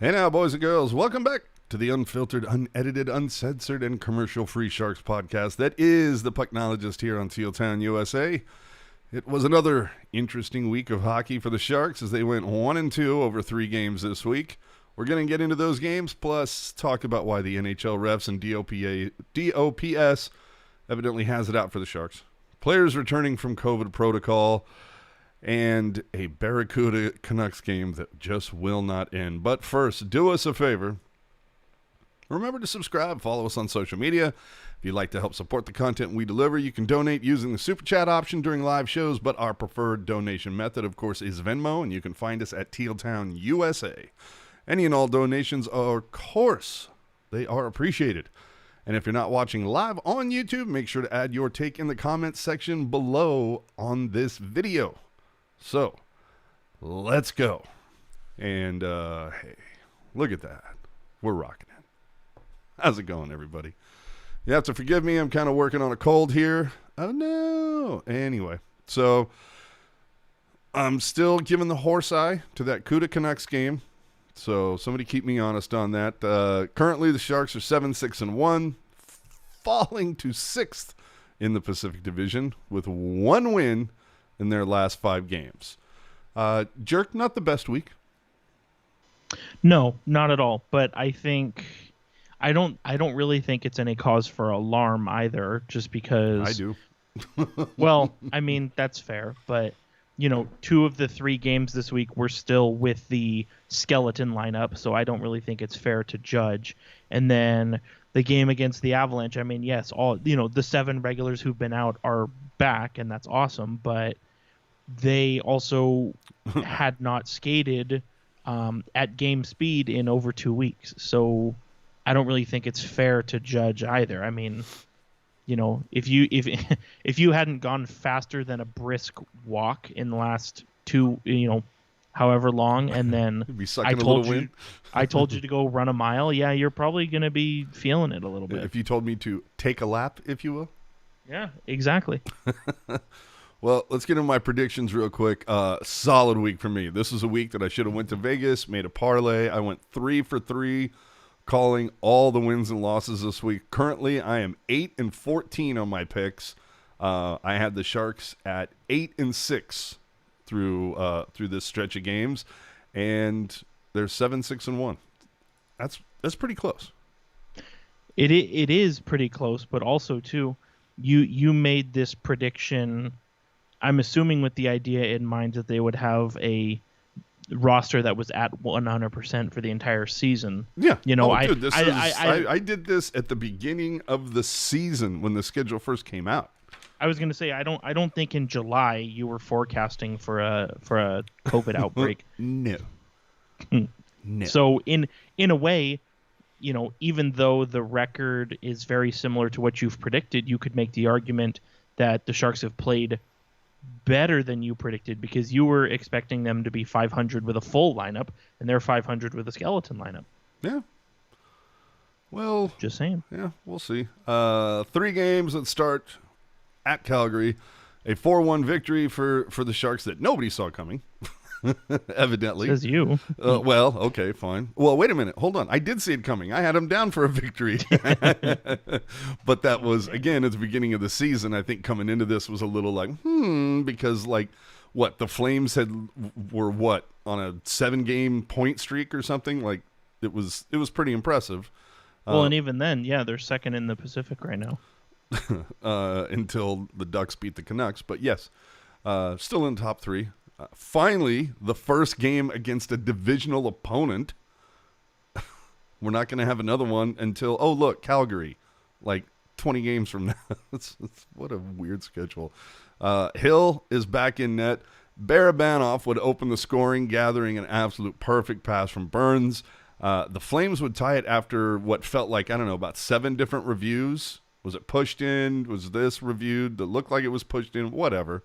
Hey now, boys and girls, welcome back to the unfiltered, unedited, uncensored, and commercial-free Sharks podcast that is the Pucknologist here on Tealtown, USA. It was another interesting week of hockey for the Sharks as they went 1-2 over 3 games this week. We're going to get into those games, plus talk about why the NHL refs and DOPS evidently has it out for the Sharks. Players returning from COVID protocol, and a Barracuda Canucks game that just will not end. But first, do us a favor. Remember to subscribe, follow us on social media. If you'd like to help support the content we deliver, you can donate using the Super Chat option during live shows, but our preferred donation method, of course, is Venmo, and you can find us at Tealtown, USA. Any and all donations, of course, they are appreciated. And if you're not watching live on YouTube, make sure to add your take in the comments section below on this video. So, let's go. And, hey, look at that. We're rocking it. How's it going, everybody? You have to forgive me. I'm kind of working on a cold here. Oh, no. Anyway, so I'm still giving the horse eye to that Cuda Canucks game. So, somebody keep me honest on that. Currently, the Sharks are 7-6-1, falling to 6th in the Pacific Division with 1 win in their last 5 games. Jerk, not the best week. No, not at all. But I think I don't really think it's any cause for alarm either, just because I do. Well, I mean, that's fair, but 2 of the 3 games this week were still with the skeleton lineup, so I don't really think it's fair to judge. And then the game against the Avalanche, I mean, yes, all the 7 regulars who've been out are back, and that's awesome, but they also had not skated at game speed in over 2 weeks. So I don't really think it's fair to judge either. I mean, if you hadn't gone faster than a brisk walk in the last 2, however long, and then I told you to go run a mile, yeah, you're probably going to be feeling it a little bit. If you told me to take a lap, if you will. Yeah, exactly. Well, let's get into my predictions real quick. Solid week for me. This is a week that I should have went to Vegas, made a parlay. I went 3 for 3, calling all the wins and losses this week. Currently, I am 8-14 on my picks. I had the Sharks at 8-6 through this stretch of games, and they're 7-6-1. That's pretty close. It is pretty close, but also too, you made this prediction, I'm assuming with the idea in mind that they would have a roster that was at 100% for the entire season. Yeah. Dude, I did this at the beginning of the season when the schedule first came out. I was going to say I don't think in July you were forecasting for a COVID outbreak. No. No. So in a way, even though the record is very similar to what you've predicted, you could make the argument that the Sharks have played better than you predicted, because you were expecting them to be 500 with a full lineup, and they're 500 with a skeleton lineup. Yeah. Well, just saying. Yeah, we'll see. 3 games that start at Calgary. A 4-1 victory for the Sharks that nobody saw coming. Evidently. Says you. Well, okay, fine. Well, wait a minute. Hold on. I did see it coming. I had them down for a victory. But that was, again, at the beginning of the season. I think coming into this was a little like, because the Flames were on a 7-game point streak or something? Like, it was pretty impressive. Well, and even then, yeah, they're second in the Pacific right now. Until the Ducks beat the Canucks. But yes, still in the top 3. Finally, the first game against a divisional opponent. We're not going to have another one until, Calgary, like 20 games from now. What a weird schedule. Hill is back in net. Barabanov would open the scoring, gathering an absolute perfect pass from Burns. The Flames would tie it after what felt like, about 7 different reviews. Was it pushed in? Was this reviewed? That looked like it was pushed in? Whatever.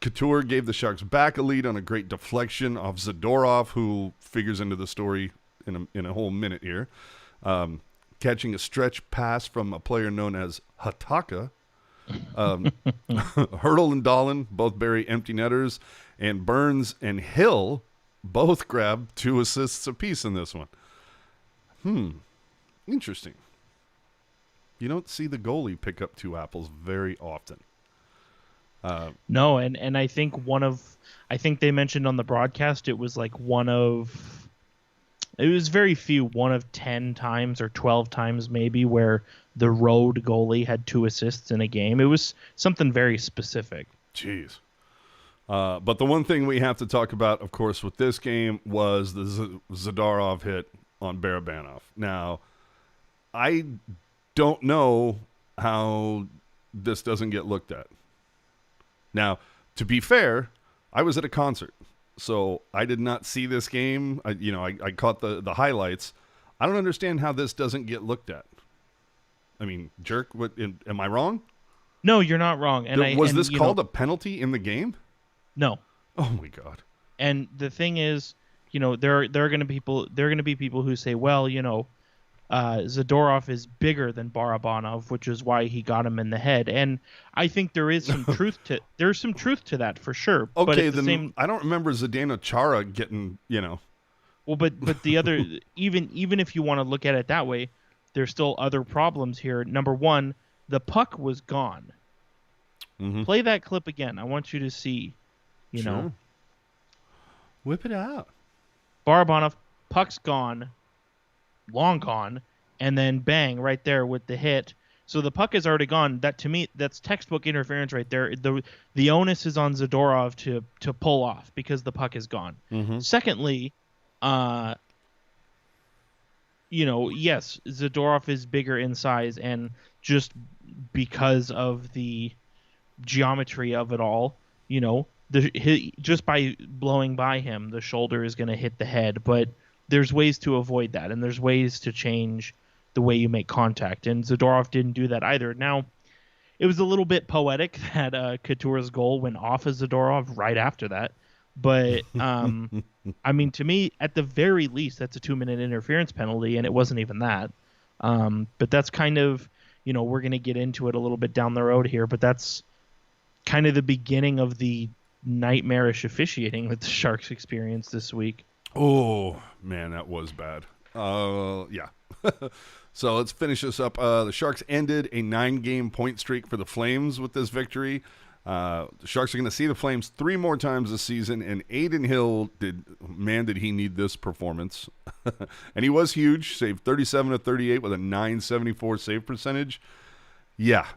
Couture gave the Sharks back a lead on a great deflection off Zidarov, who figures into the story in a whole minute here. Catching a stretch pass from a player known as Hataka. Hurdle and Dahlin both bury empty netters, and Burns and Hill both grabbed 2 assists apiece in this one. Interesting. You don't see the goalie pick up 2 apples very often. No, and I think I think they mentioned on the broadcast it was like it was very few, one of 10 times or 12 times maybe where the road goalie had 2 assists in a game. It was something very specific. Jeez. But the one thing we have to talk about, of course, with this game was the Zidarov hit on Barabanov. Now, I don't know how this doesn't get looked at. Now, to be fair, I was at a concert, so I did not see this game. I caught the highlights. I don't understand how this doesn't get looked at. I mean, jerk, am I wrong? No, you're not wrong. Was this called a penalty in the game? No. Oh my God. And the thing is, there are going to be people who say, well, Zidarov is bigger than Barabanov, which is why he got him in the head. And I think there's some truth to that for sure. Okay, but then I don't remember Zdeno Chara getting, Well, but the other, even if you want to look at it that way, there's still other problems here. Number one, the puck was gone. Mm-hmm. Play that clip again. I want you to see, Sure. Whip it out. Barabanov, puck's gone, long gone, and then bang, right there with the hit. So the puck is already gone. That, to me, that's textbook interference right there. The onus is on Zidarov to pull off because the puck is gone. Mm-hmm. Secondly, yes, Zidarov is bigger in size, and because of the geometry of it all, just by blowing by him, the shoulder is going to hit the head. But there's ways to avoid that, and there's ways to change the way you make contact. And Zidarov didn't do that either. Now, it was a little bit poetic that Couture's goal went off of Zidarov right after that. But, I mean, to me, at the very least, that's a 2-minute interference penalty, and it wasn't even that. But that's kind of, we're going to get into it a little bit down the road here, but that's kind of the beginning of the nightmarish officiating that the Sharks experienced this week. Oh, man, that was bad. Yeah. So let's finish this up. The Sharks ended a 9-game point streak for the Flames with this victory. The Sharks are going to see the Flames 3 more times this season, and Adin Hill did he need this performance. And he was huge, saved 37 of 38 with a .974 save percentage. Yeah,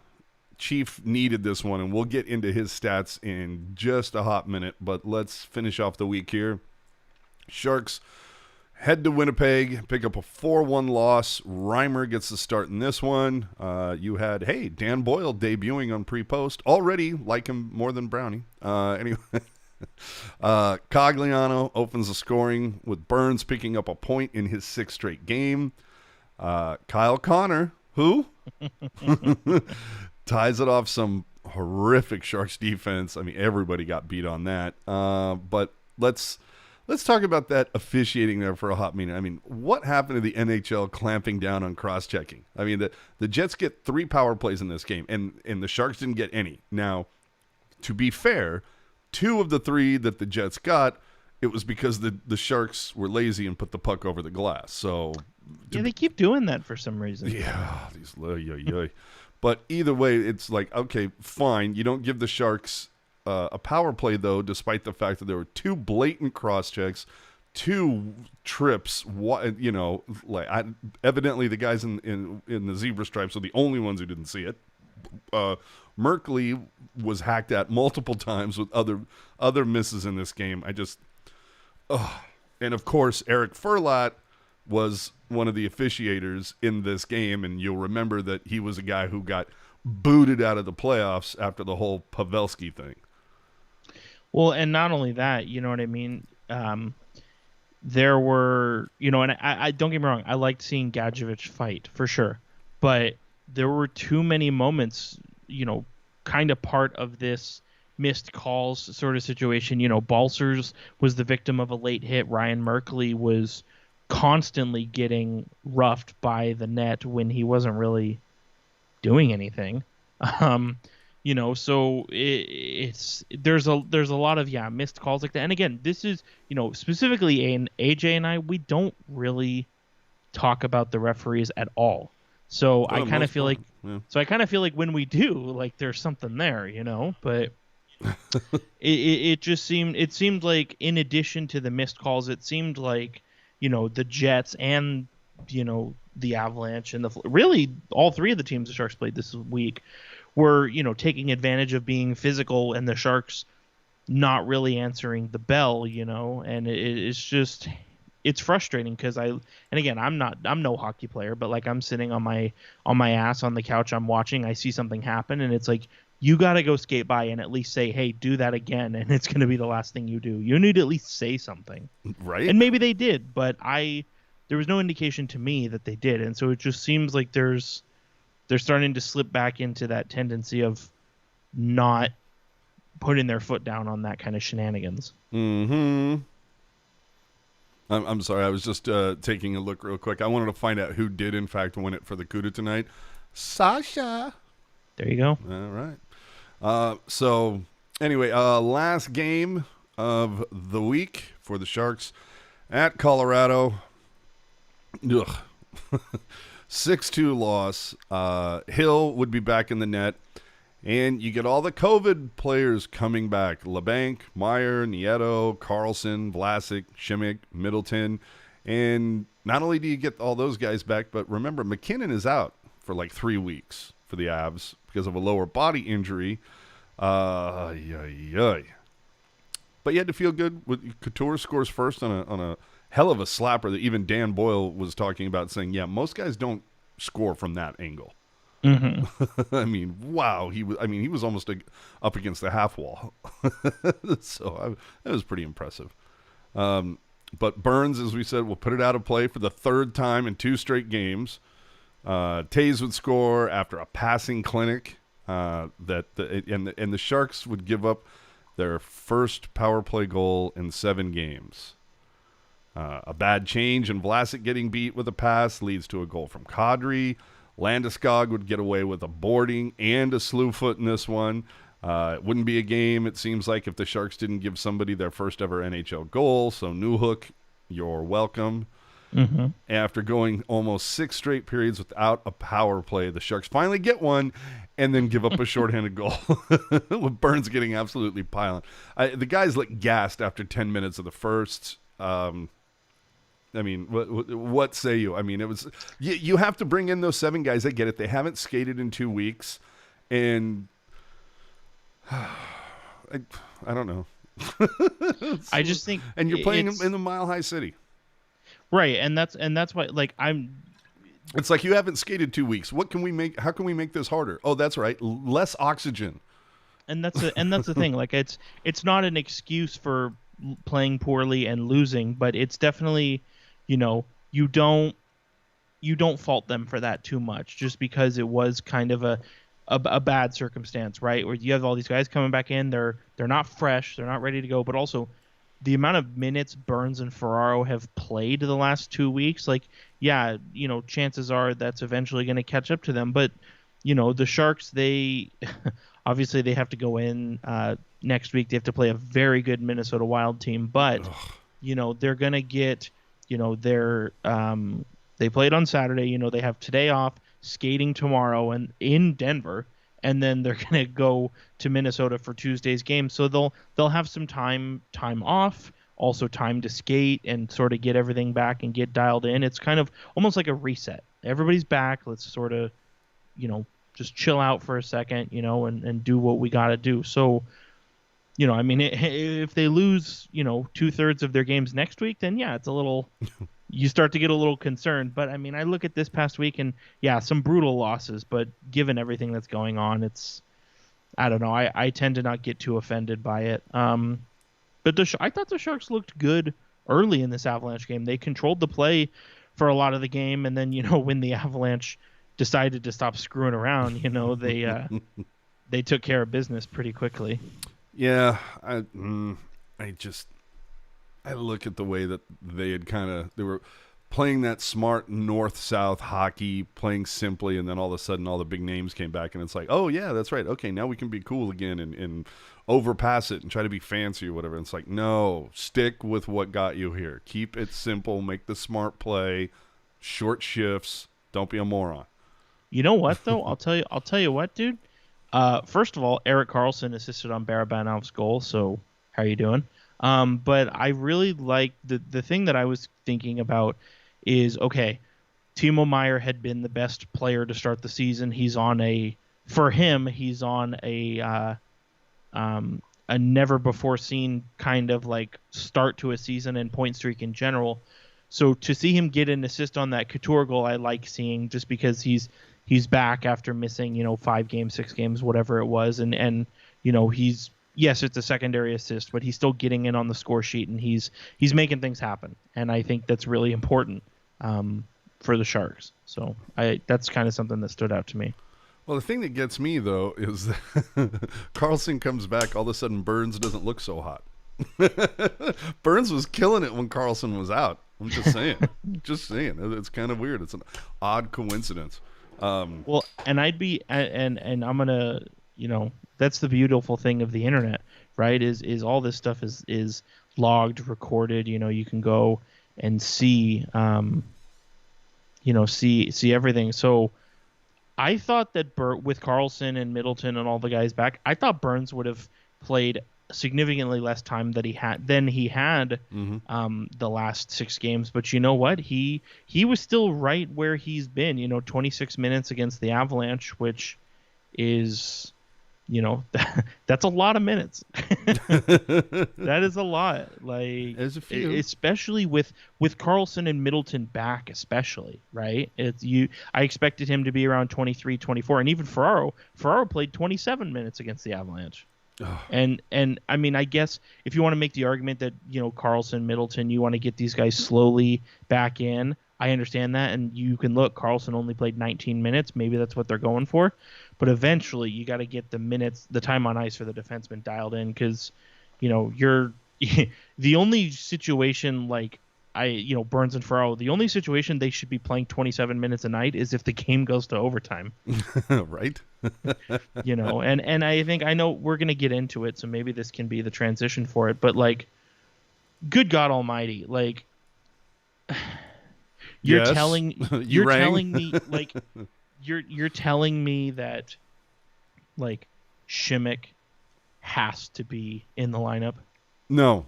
Chief needed this one, and we'll get into his stats in just a hot minute, but let's finish off the week here. Sharks head to Winnipeg, pick up a 4-1 loss. Reimer gets the start in this one. You had, Dan Boyle debuting on pre-post. Already like him more than Brownie. Anyway, Cogliano opens the scoring with Burns picking up a point in his 6th straight game. Kyle Connor, who ties it off some horrific Sharks defense. I mean, everybody got beat on that. But let's talk about that officiating there for a hot minute. I mean, what happened to the NHL clamping down on cross-checking? I mean, the Jets get 3 power plays in this game, and the Sharks didn't get any. Now, to be fair, 2 of the 3 that the Jets got, it was because the Sharks were lazy and put the puck over the glass. So they keep doing that for some reason. Yeah, but either way, it's like, okay, fine. You don't give the Sharks a power play, though, despite the fact that there were 2 blatant cross-checks, 2 trips. Evidently the guys in the zebra stripes are the only ones who didn't see it. Merkley was hacked at multiple times with other misses in this game. And of course, Eric Furlat was one of the officiators in this game, and you'll remember that he was a guy who got booted out of the playoffs after the whole Pavelski thing. Well, and not only that, you know what I mean? There were, and I don't get me wrong, I liked seeing Gadjevich fight, for sure. But there were too many moments, kind of part of this missed calls sort of situation. Balcers was the victim of a late hit. Ryan Merkley was constantly getting roughed by the net when he wasn't really doing anything. So there's a lot of missed calls like that. And again, this is specifically in AJ and I, we don't really talk about the referees at all. So For I the kind of most feel part, like yeah. when we do, like there's something there, but it seemed like in addition to the missed calls, it seemed like the Jets and the Avalanche and really all three of the teams the Sharks played this week were taking advantage of being physical, and the Sharks not really answering the bell, and it's frustrating because and again, I'm no hockey player, but like I'm sitting on my ass on the couch, I'm watching, I see something happen, and it's like you got to go skate by and at least say, hey, do that again, and it's going to be the last thing you do. You need to at least say something, Right? and maybe they did, but there was no indication to me that they did, and so it just seems like they're starting to slip back into that tendency of not putting their foot down on that kind of shenanigans. Mm-hmm. I'm sorry. I was just taking a look real quick. I wanted to find out who did, in fact, win it for the CUDA tonight. Sasha. There you go. All right. So, anyway, last game of the week for the Sharks at Colorado. Ugh. 6-2 loss. Hill would be back in the net. And you get all the COVID players coming back. Labanc, Meier, Nieto, Karlsson, Vlasic, Simek, Middleton. And not only do you get all those guys back, but remember, McKinnon is out for like 3 weeks for the Avs because of a lower body injury. But you had to feel good. Couture scores first on a hell of a slapper that even Dan Boyle was talking about, saying, yeah, most guys don't score from that angle. Mm-hmm. I mean, wow. He was almost up against the half wall. So that was pretty impressive. But Burns, as we said, will put it out of play for the third time in 2 straight games. Taves would score after a passing clinic. And the Sharks would give up their first power play goal in 7 games. A bad change and Vlasic getting beat with a pass leads to a goal from Kadri. Landeskog would get away with a boarding and a slew foot in this one. It wouldn't be a game, it seems like, if the Sharks didn't give somebody their first ever NHL goal. So Newhook, you're welcome. Mm-hmm. After going almost 6 straight periods without a power play, the Sharks finally get one and then give up a shorthanded goal with Burns getting absolutely piling. The guys looked gassed after 10 minutes of the first. I mean, what say you? I mean, it was you have to bring in those 7 guys. I get it. They haven't skated in 2 weeks, and I don't know. I just think, and you're playing in the Mile High City, right? And that's why, like, It's like you haven't skated 2 weeks. What can we make? How can we make this harder? Oh, that's right, less oxygen. And that's the thing. Like, it's not an excuse for playing poorly and losing, but it's definitely, you don't fault them for that too much, just because it was kind of a bad circumstance, right? Where you have all these guys coming back in, they're not fresh, they're not ready to go, but also the amount of minutes Burns and Ferraro have played the last 2 weeks, like, yeah, chances are that's eventually going to catch up to them. But the Sharks, they obviously they have to go in next week. They have to play a very good Minnesota Wild team, but they're going to get they played on Saturday. They have today off, skating tomorrow and in Denver, and then they're going to go to Minnesota for Tuesday's game. So they'll have some time off, also time to skate and sort of get everything back and get dialed in. It's kind of almost like a reset. Everybody's back. Let's sort of, just chill out for a second, and do what we got to do. So, I mean, if they lose, 2/3 of their games next week, then yeah, it's a little, you start to get a little concerned. But I mean, I look at this past week and yeah, some brutal losses, but given everything that's going on, I don't know. I tend to not get too offended by it. But I thought the Sharks looked good early in this Avalanche game. They controlled the play for a lot of the game. And then, when the Avalanche decided to stop screwing around, they took care of business pretty quickly. Yeah, I look at the way that they were playing that smart north-south hockey, playing simply, and then all of a sudden all the big names came back, and it's like, oh, yeah, that's right. Okay, now we can be cool again and overpass it and try to be fancy or whatever. And it's like, no, stick with what got you here. Keep it simple. Make the smart play. Short shifts. Don't be a moron. You know what, though? I'll tell you what, dude. First of all, Erik Karlsson assisted on Barabanov's goal, so how are you doing? But I really like the thing that I was thinking about is, okay, Timo Meier had been the best player to start the season. He's on a never before seen kind of like start to a season and point streak in general. So to see him get an assist on that Couture goal, I like seeing, just because he's back after missing, 5 games, 6 games, whatever it was. And yes, it's a secondary assist, but he's still getting in on the score sheet, and he's making things happen. And I think that's really important for the Sharks. So that's kind of something that stood out to me. Well, the thing that gets me, though, is that Karlsson comes back. All of a sudden, Burns doesn't look so hot. Burns was killing it when Karlsson was out. I'm just saying. It's kind of weird. It's an odd coincidence. Well, and I'm going to, that's the beautiful thing of the internet, right? Is all this stuff is logged, recorded. You can go and see, see everything. So I thought that with Karlsson and Middleton and all the guys back, I thought Burns would have played significantly less time than he had the last 6 games. But you know what? He was still right where he's been. 26 minutes against the Avalanche, which is, that's a lot of minutes. That is a lot. Like, there's a few, especially with Karlsson and Middleton back, especially, right? I expected him to be around 23, 24, and even Ferraro played 27 minutes against the Avalanche. Oh. And I mean, I guess if you want to make the argument that, Karlsson, Middleton, you want to get these guys slowly back in, I understand that. And you can look, Karlsson only played 19 minutes. Maybe that's what they're going for. But eventually you got to get the minutes, the time on ice for the defenseman dialed in, because, you're the only situation like Burns and Ferraro, the only situation they should be playing 27 minutes a night is if the game goes to overtime. Right. And I think, I know we're going to get into it, so maybe this can be the transition for it, but like, good God Almighty, like, you're telling me like, you're telling me that like Simek has to be in the lineup? No.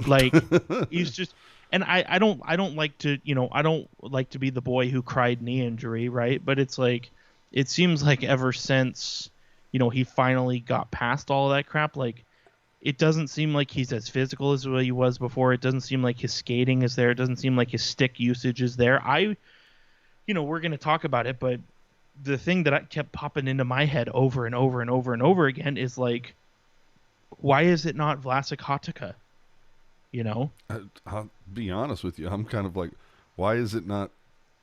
Like, he's just, and I don't like to, I don't like to be the boy who cried knee injury, right? But it's like, it seems like ever since, he finally got past all of that crap, like, it doesn't seem like he's as physical as he was before. It doesn't seem like his skating is there. It doesn't seem like his stick usage is there. We're going to talk about it, but the thing that I kept popping into my head over and over and over and over again is like, why is it not Vlasic Hotka? I'll be honest with you. I'm kind of like, why is it not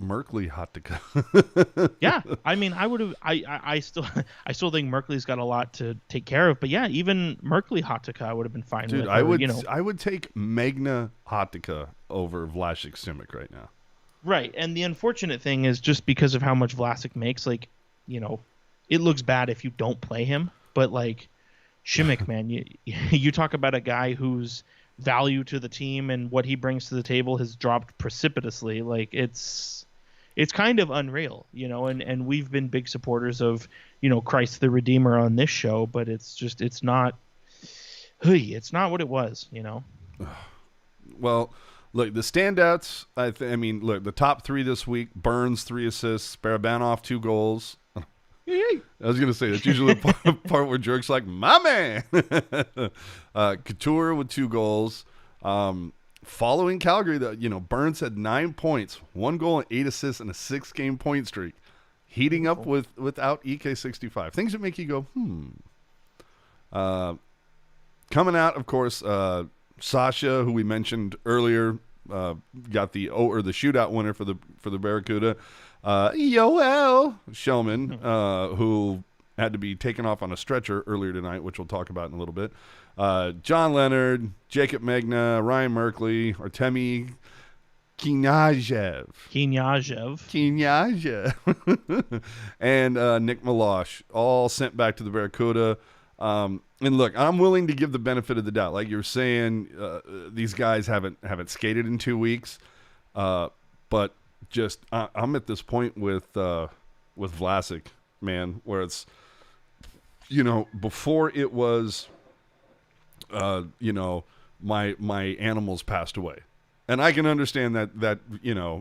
Merkley Hotka? Yeah, I mean, I still think Merkley's got a lot to take care of, but yeah, even Merkley Hotka I would have been fine with. Dude, I would take Magna Hotka over Vlasic Simek right now. Right, and the unfortunate thing is, just because of how much Vlasic makes, like, it looks bad if you don't play him, but like, Simek, man, you talk about a guy whose value to the team and what he brings to the table has dropped precipitously. Like, it's kind of unreal, and we've been big supporters of, Christ the Redeemer on this show, but it's not what it was, Well, look, the standouts, look, the top 3 this week: Burns 3 assists, Barabanov 2 goals. I was going to say, that's usually the part where Jerk's like, my man. Couture with 2 goals. Following Calgary, Burns had 9 points, 1 goal and 8 assists in a 6-game point streak. Heating up without EK65. Things that make you go, coming out, of course, Sasha, who we mentioned earlier, got the shootout winner for the Barracuda. Yoel Shellman, who had to be taken off on a stretcher earlier tonight, which we'll talk about in a little bit. John Leonard, Jacob Magna, Ryan Merkley, Artemi Kniazev. And Nick Milosh, all sent back to the Barracuda. And look, I'm willing to give the benefit of the doubt. Like you're saying, these guys haven't skated in 2 weeks. But just I'm at this point with Vlasic, man, where it's, before it was, my animals passed away. And I can understand that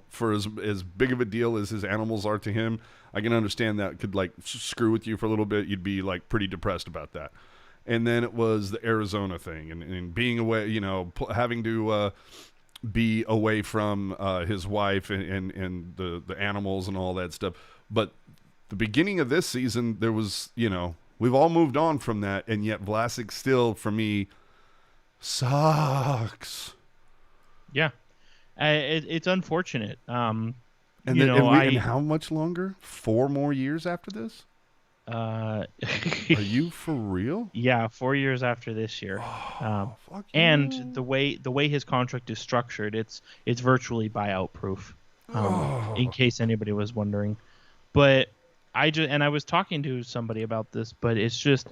for as big of a deal as his animals are to him, I can understand that could like screw with you for a little bit. You'd be like pretty depressed about that. And then it was the Arizona thing and being away, having to be away from his wife and the animals and all that stuff. But the beginning of this season, there was, we've all moved on from that. And yet Vlasic still, for me, sucks. Yeah, it's unfortunate. And how much longer? 4 more years after this? Are you for real? Yeah, 4 years after this year. Fuck and you. the way his contract is structured, it's virtually buyout proof. In case anybody was wondering, but I was talking to somebody about this, but it's just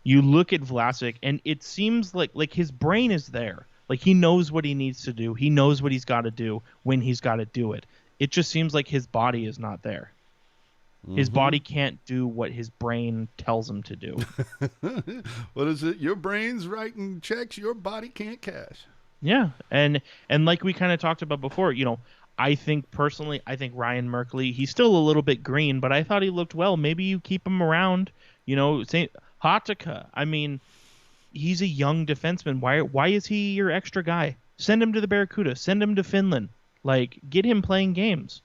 you look at Vlasic and it seems like his brain is there. Like he knows what he needs to do. He knows what he's got to do when he's got to do it. It just seems like his body is not there. His body can't do what his brain tells him to do. What is it? Your brain's writing checks your body can't cash. Yeah, and like we kind of talked about before, I think Ryan Merkley, he's still a little bit green, but I thought he looked well. Maybe you keep him around. Say Hatakka. I mean, he's a young defenseman. Why is he your extra guy? Send him to the Barracuda. Send him to Finland. Like, get him playing games.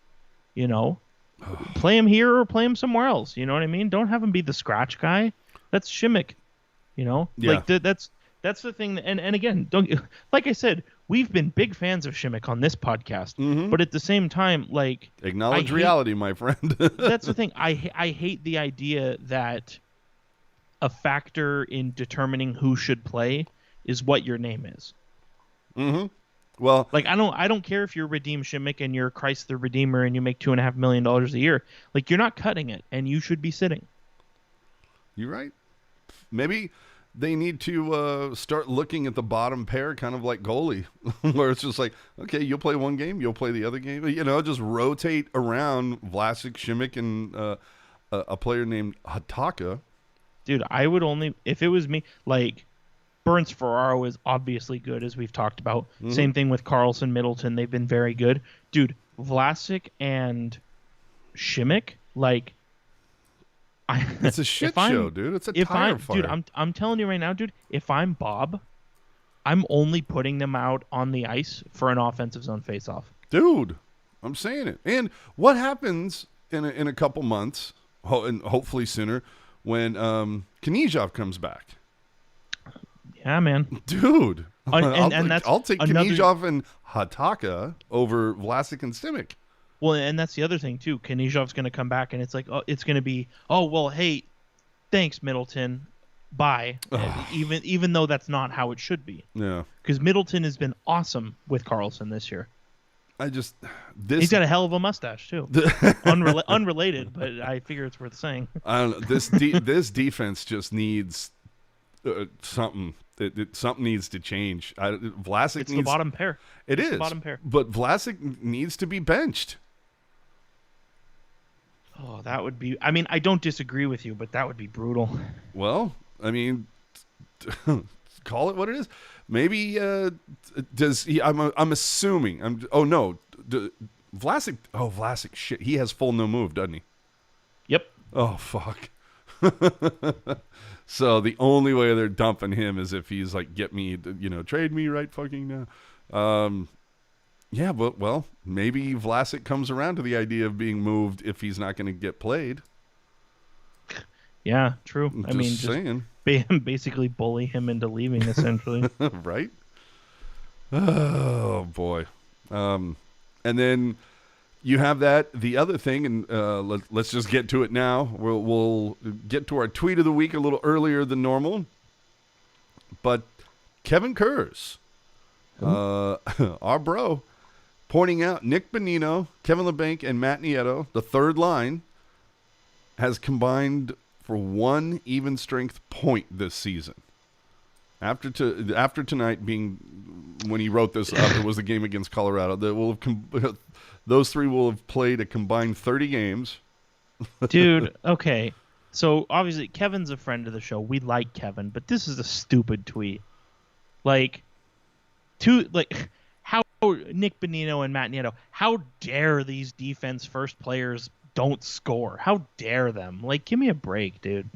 Play him here or play him somewhere else. You know what I mean? Don't have him be the scratch guy. That's Simek. Yeah. Like that's the thing. And again, like I said, we've been big fans of Simek on this podcast. But at the same time, like acknowledge reality, my friend. That's the thing. I hate the idea that a factor in determining who should play is what your name is. Well, like I don't care if you're Redeem Simek and you're Christ the Redeemer and you make $2.5 million a year. Like you're not cutting it, and you should be sitting. You're right. Maybe they need to start looking at the bottom pair, kind of like goalie, where it's just like, okay, you'll play one game, you'll play the other game. Just rotate around Vlasic, Simek, and a player named Hataka. Dude, I would only if it was me. Like Burns Ferraro is obviously good, as we've talked about. Same thing with Karlsson, Middleton. They've been very good. Dude, Vlasic and Simek, like... It's a shit show, dude. It's a tire fire. Dude, I'm telling you right now, dude, if I'm Bob, I'm only putting them out on the ice for an offensive zone faceoff. Dude, I'm saying it. And what happens in a couple months, and hopefully sooner, when Kniazev comes back? Yeah, man. Dude. I'll take Kniazev and Hataka over Vlasic and Simek. Well, and that's the other thing, too. Kniazev's going to come back, and it's like, it's going to be, well, hey, thanks, Middleton. Bye. Even though that's not how it should be. Yeah. Because Middleton has been awesome with Karlsson this year. He's got a hell of a mustache, too. Unrelated, but I figure it's worth saying. I don't know. This defense just needs something. Something needs to change. Vlasic the bottom pair. It is. The bottom pair. But Vlasic needs to be benched. Oh, that would be... I mean, I don't disagree with you, but that would be brutal. Well, I mean, call it what it is. Maybe does he... I'm assuming... Vlasic... Oh, Vlasic, shit. He has full no move, doesn't he? Yep. Oh, fuck. So the only way they're dumping him is if he's like, get me, trade me right fucking now. Yeah, but well, maybe Vlasic comes around to the idea of being moved if he's not going to get played. Yeah, true. Just saying. Basically bully him into leaving, essentially. Right? Oh, boy. And then you have that. The other thing, and let's just get to it now. We'll get to our tweet of the week a little earlier than normal. But Kevin Kurz, our bro, pointing out Nick Bonino, Kevin Labanc, and Matt Nieto, the third line, has combined for one even strength point this season. After tonight being, when he wrote this up, it was the game against Colorado. Those three will have played a combined 30 games. Dude, okay. So obviously Kevin's a friend of the show. We like Kevin, but this is a stupid tweet. How Nick Bonino and Matt Nieto, how dare these defense first players don't score? How dare them? Give me a break, dude.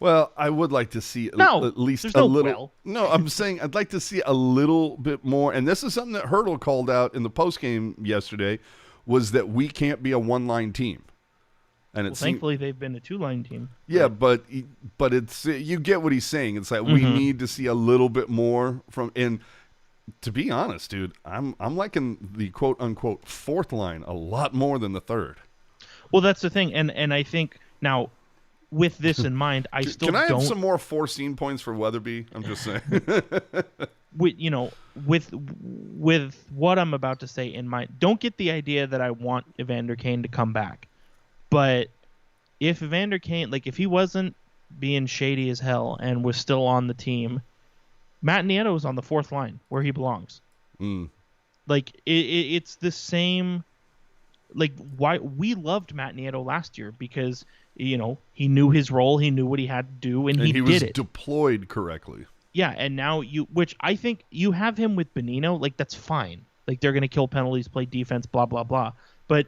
Well, I would like to see at least a little. No, I'm saying I'd like to see a little bit more. And this is something that Hurdle called out in the postgame yesterday, was that we can't be a one-line team. And thankfully they've been a two-line team. Yeah, but it's you get what he's saying. It's like we need to see a little bit more from. And to be honest, dude, I'm liking the quote-unquote fourth line a lot more than the third. Well, that's the thing, and I think now. With this in mind, I still don't... Can I have some more foreseen points for Weatherby? I'm just saying. with what I'm about to say in mind, don't get the idea that I want Evander Kane to come back. But if Evander Kane, if he wasn't being shady as hell and was still on the team, Matt Nieto is on the fourth line where he belongs. It's the same... why we loved Matt Nieto last year because... he knew his role, he knew what he had to do, and he did it. He was deployed correctly. Yeah, and now which I think you have him with Bonino, that's fine. They're going to kill penalties, play defense, blah, blah, blah. But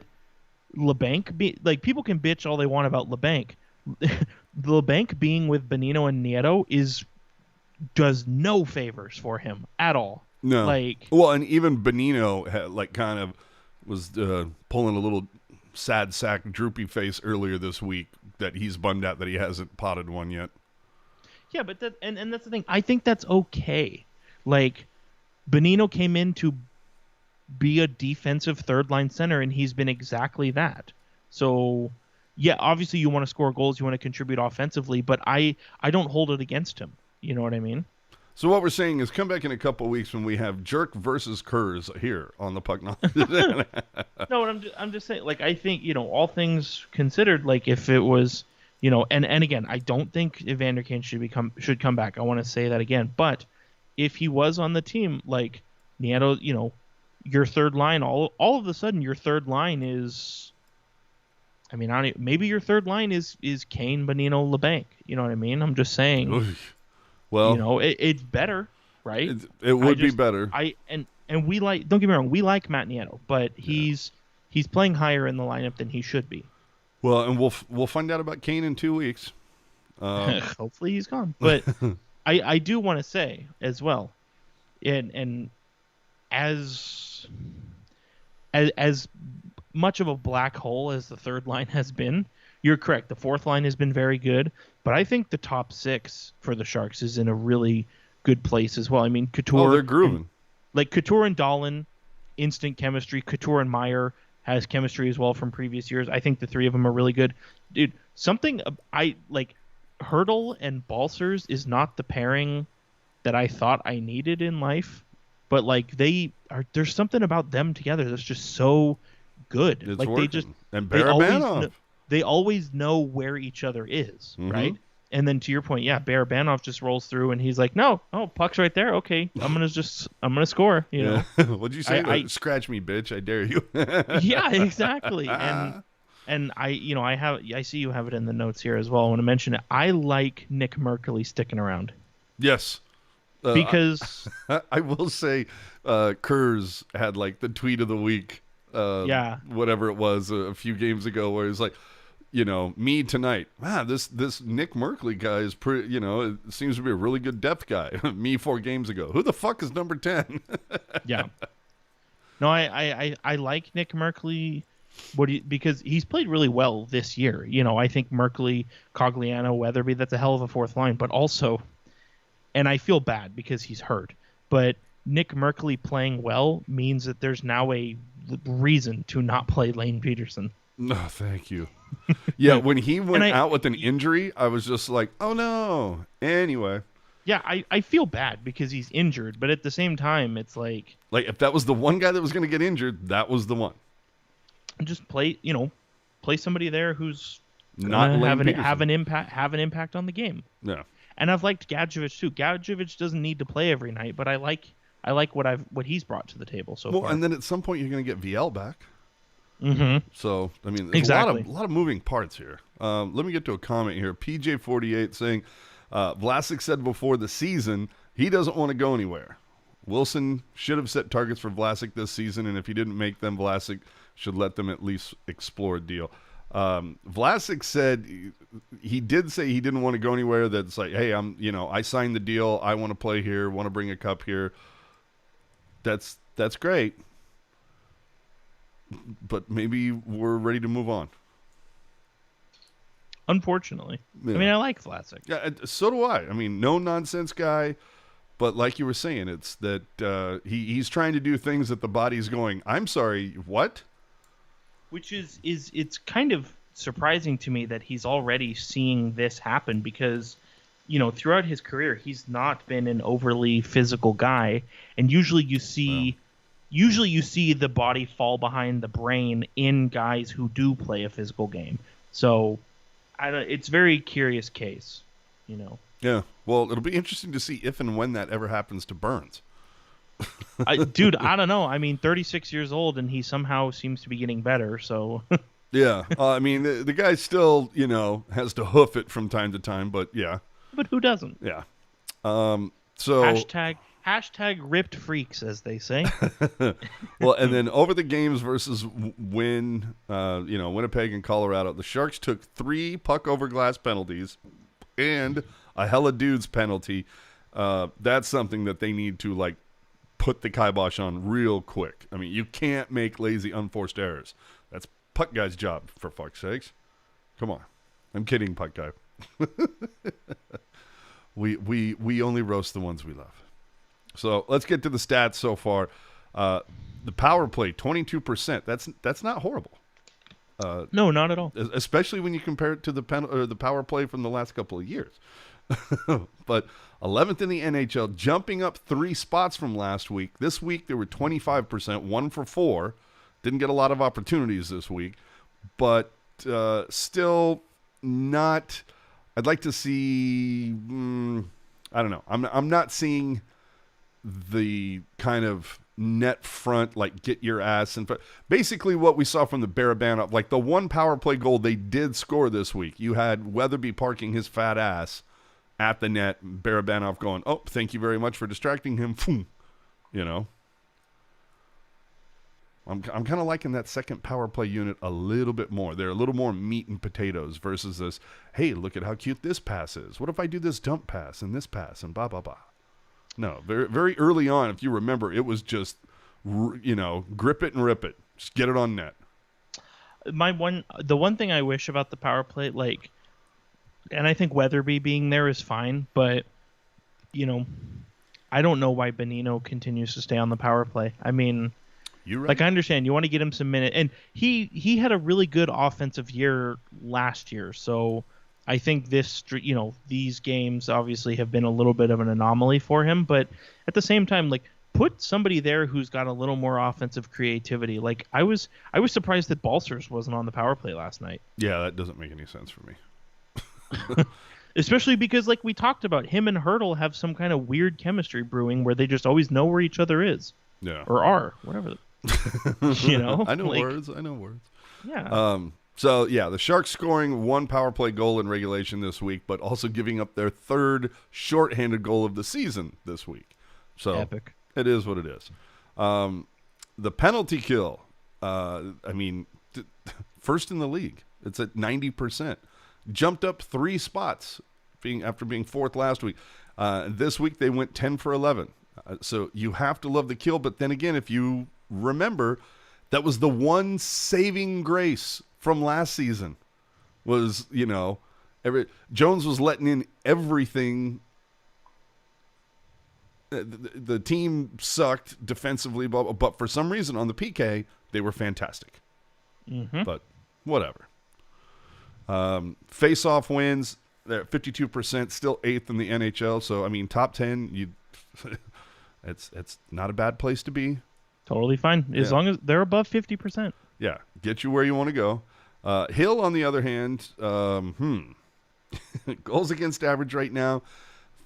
Labanc, people can bitch all they want about Labanc. Labanc being with Bonino and Nieto does no favors for him at all. No. And even Bonino had, kind of was pulling a little sad sack droopy face earlier this week that he's bummed out that he hasn't potted one yet. Yeah, but and that's the thing. I think that's okay. Bonino came in to be a defensive third line center, and he's been exactly that. So yeah, obviously you want to score goals, you want to contribute offensively, but I don't hold it against him. You know what I mean? So what we're saying is come back in a couple of weeks when we have Jerk versus Kurz here on the Pucknologists. No, I'm just saying, I think, all things considered, if it was, and again, I don't think Evander Kane should come back. I want to say that again. But if he was on the team, Nieto, your third line, all of a sudden your third line is, maybe your third line is Kane, Bonino, Labanc. You know what I mean? I'm just saying. Well, it's better, right? It would be better. And we don't get me wrong, we like Matt Nieto, but he's playing higher in the lineup than he should be. Well, and we'll find out about Kane in 2 weeks. Hopefully he's gone. But I do want to say as well, and as much of a black hole as the third line has been, you're correct. The fourth line has been very good, but I think the top six for the Sharks is in a really good place as well. Couture. They're grooving. Couture and Dahlin, instant chemistry. Couture and Meier has chemistry as well from previous years. I think the three of them are really good. Dude, something I like. Hurdle and Balsers is not the pairing that I thought I needed in life, but there's something about them together that's just so good. It's working. And Barabanov. They always know where each other is, right? And then to your point, yeah, Barabanov just rolls through and he's like, no, puck's right there. Okay, I'm gonna score. You know, what'd you say? Scratch me, bitch! I dare you. Yeah, exactly. And I see you have it in the notes here as well. I want to mention it. I like Nick Merkley sticking around. Yes, because I will say, Kurz had the tweet of the week. Whatever it was a few games ago, where he's like, me tonight. Wow, this Nick Merkley guy is pretty. It seems to be a really good depth guy. Me 4 games ago. Who the fuck is number 10? Yeah. No, I like Nick Merkley. Because he's played really well this year. I think Merkley, Cogliano, Weatherby. That's a hell of a fourth line. But also, and I feel bad because he's hurt. But Nick Merkley playing well means that there's now a reason to not play Lane Peterson. No, thank you. Yeah, when he went out with an injury, I was just like, oh no. Anyway. Yeah, I feel bad because he's injured, but at the same time, it's like if that was the one guy that was going to get injured, that was the one. Just play somebody there who's not gonna Lane have an impact on the game. Yeah. And I've liked Gadjevich too. Gadjevich doesn't need to play every night, but I like what he's brought to the table so far. Well, and then at some point you're going to get VL back. Mm-hmm. So I mean, there's exactly. a lot of moving parts here. Let me get to a comment here. PJ48 saying, Vlasic said before the season he doesn't want to go anywhere. Wilson should have set targets for Vlasic this season, and if he didn't make them, Vlasic should let them at least explore a deal. Vlasic said he did say he didn't want to go anywhere. That's like, hey, I signed the deal. I want to play here. Want to bring a cup here. That's great. But maybe we're ready to move on. Unfortunately. Yeah. I mean, I like Vlasic. Yeah, so do I. I mean, no nonsense guy. But like you were saying, it's that he's trying to do things that the body's going, I'm sorry, what? Which is it's kind of surprising to me that he's already seeing this happen because, throughout his career, he's not been an overly physical guy. And usually you see the body fall behind the brain in guys who do play a physical game. So it's a very curious case, Yeah. Well, it'll be interesting to see if and when that ever happens to Burns. Dude, I don't know. I mean, 36 years old, and he somehow seems to be getting better. So, yeah. I mean, the guy still, has to hoof it from time to time. But yeah. But who doesn't? Yeah. So hashtag ripped freaks, as they say. Well, and then over the games versus Winnipeg and Colorado, the Sharks took 3 puck over glass penalties and a hella dudes penalty. That's something that they need to put the kibosh on real quick. I mean, you can't make lazy unforced errors. That's puck guy's job, for fuck's sakes. Come on. I'm kidding, puck guy. We only roast the ones we love. So let's get to the stats so far. The power play, 22%. That's not horrible. No, not at all. Especially when you compare it to the power play from the last couple of years. But 11th in the NHL, jumping up 3 spots from last week. This week they were 25%, 1 for 4. Didn't get a lot of opportunities this week, but still not. I'd like to see. I don't know. I'm not seeing the kind of net front, get your ass in front. Basically what we saw from the Barabanov, the one power play goal they did score this week. You had Weatherby parking his fat ass at the net, Barabanov going, oh, thank you very much for distracting him. I'm kind of liking that second power play unit a little bit more. They're a little more meat and potatoes versus this, hey, look at how cute this pass is. What if I do this dump pass and this pass and blah, blah, blah. No, very, very early on, if you remember, it was just, grip it and rip it. Just get it on net. The one thing I wish about the power play, and I think Weatherby being there is fine, but, I don't know why Bonino continues to stay on the power play. I mean, you're right. I understand you want to get him some minutes, and he had a really good offensive year last year, so I think these games obviously have been a little bit of an anomaly for him, but at the same time, put somebody there who's got a little more offensive creativity. I was surprised that Balcers wasn't on the power play last night. Yeah, that doesn't make any sense for me. Especially because, we talked about, him and Hertl have some kind of weird chemistry brewing where they just always know where each other is. Yeah. Or are, whatever. I know words. Yeah. So, yeah, the Sharks scoring 1 power play goal in regulation this week, but also giving up their 3rd shorthanded goal of the season this week. So epic. It is what it is. The penalty kill, first in the league. It's at 90%. Jumped up 3 spots after being 4th last week. This week they went 10 for 11. So you have to love the kill, but then again, if you remember, that was the one saving grace from last season was, Jones was letting in everything. The team sucked defensively, but for some reason on the PK, they were fantastic. Mm-hmm. But whatever. Face-off wins, They're at 52%, still 8th in the NHL. So, I mean, top 10, it's not a bad place to be. Totally fine. As long as they're above 50%. Yeah, get you where you want to go. Hill, on the other hand, goals against average right now,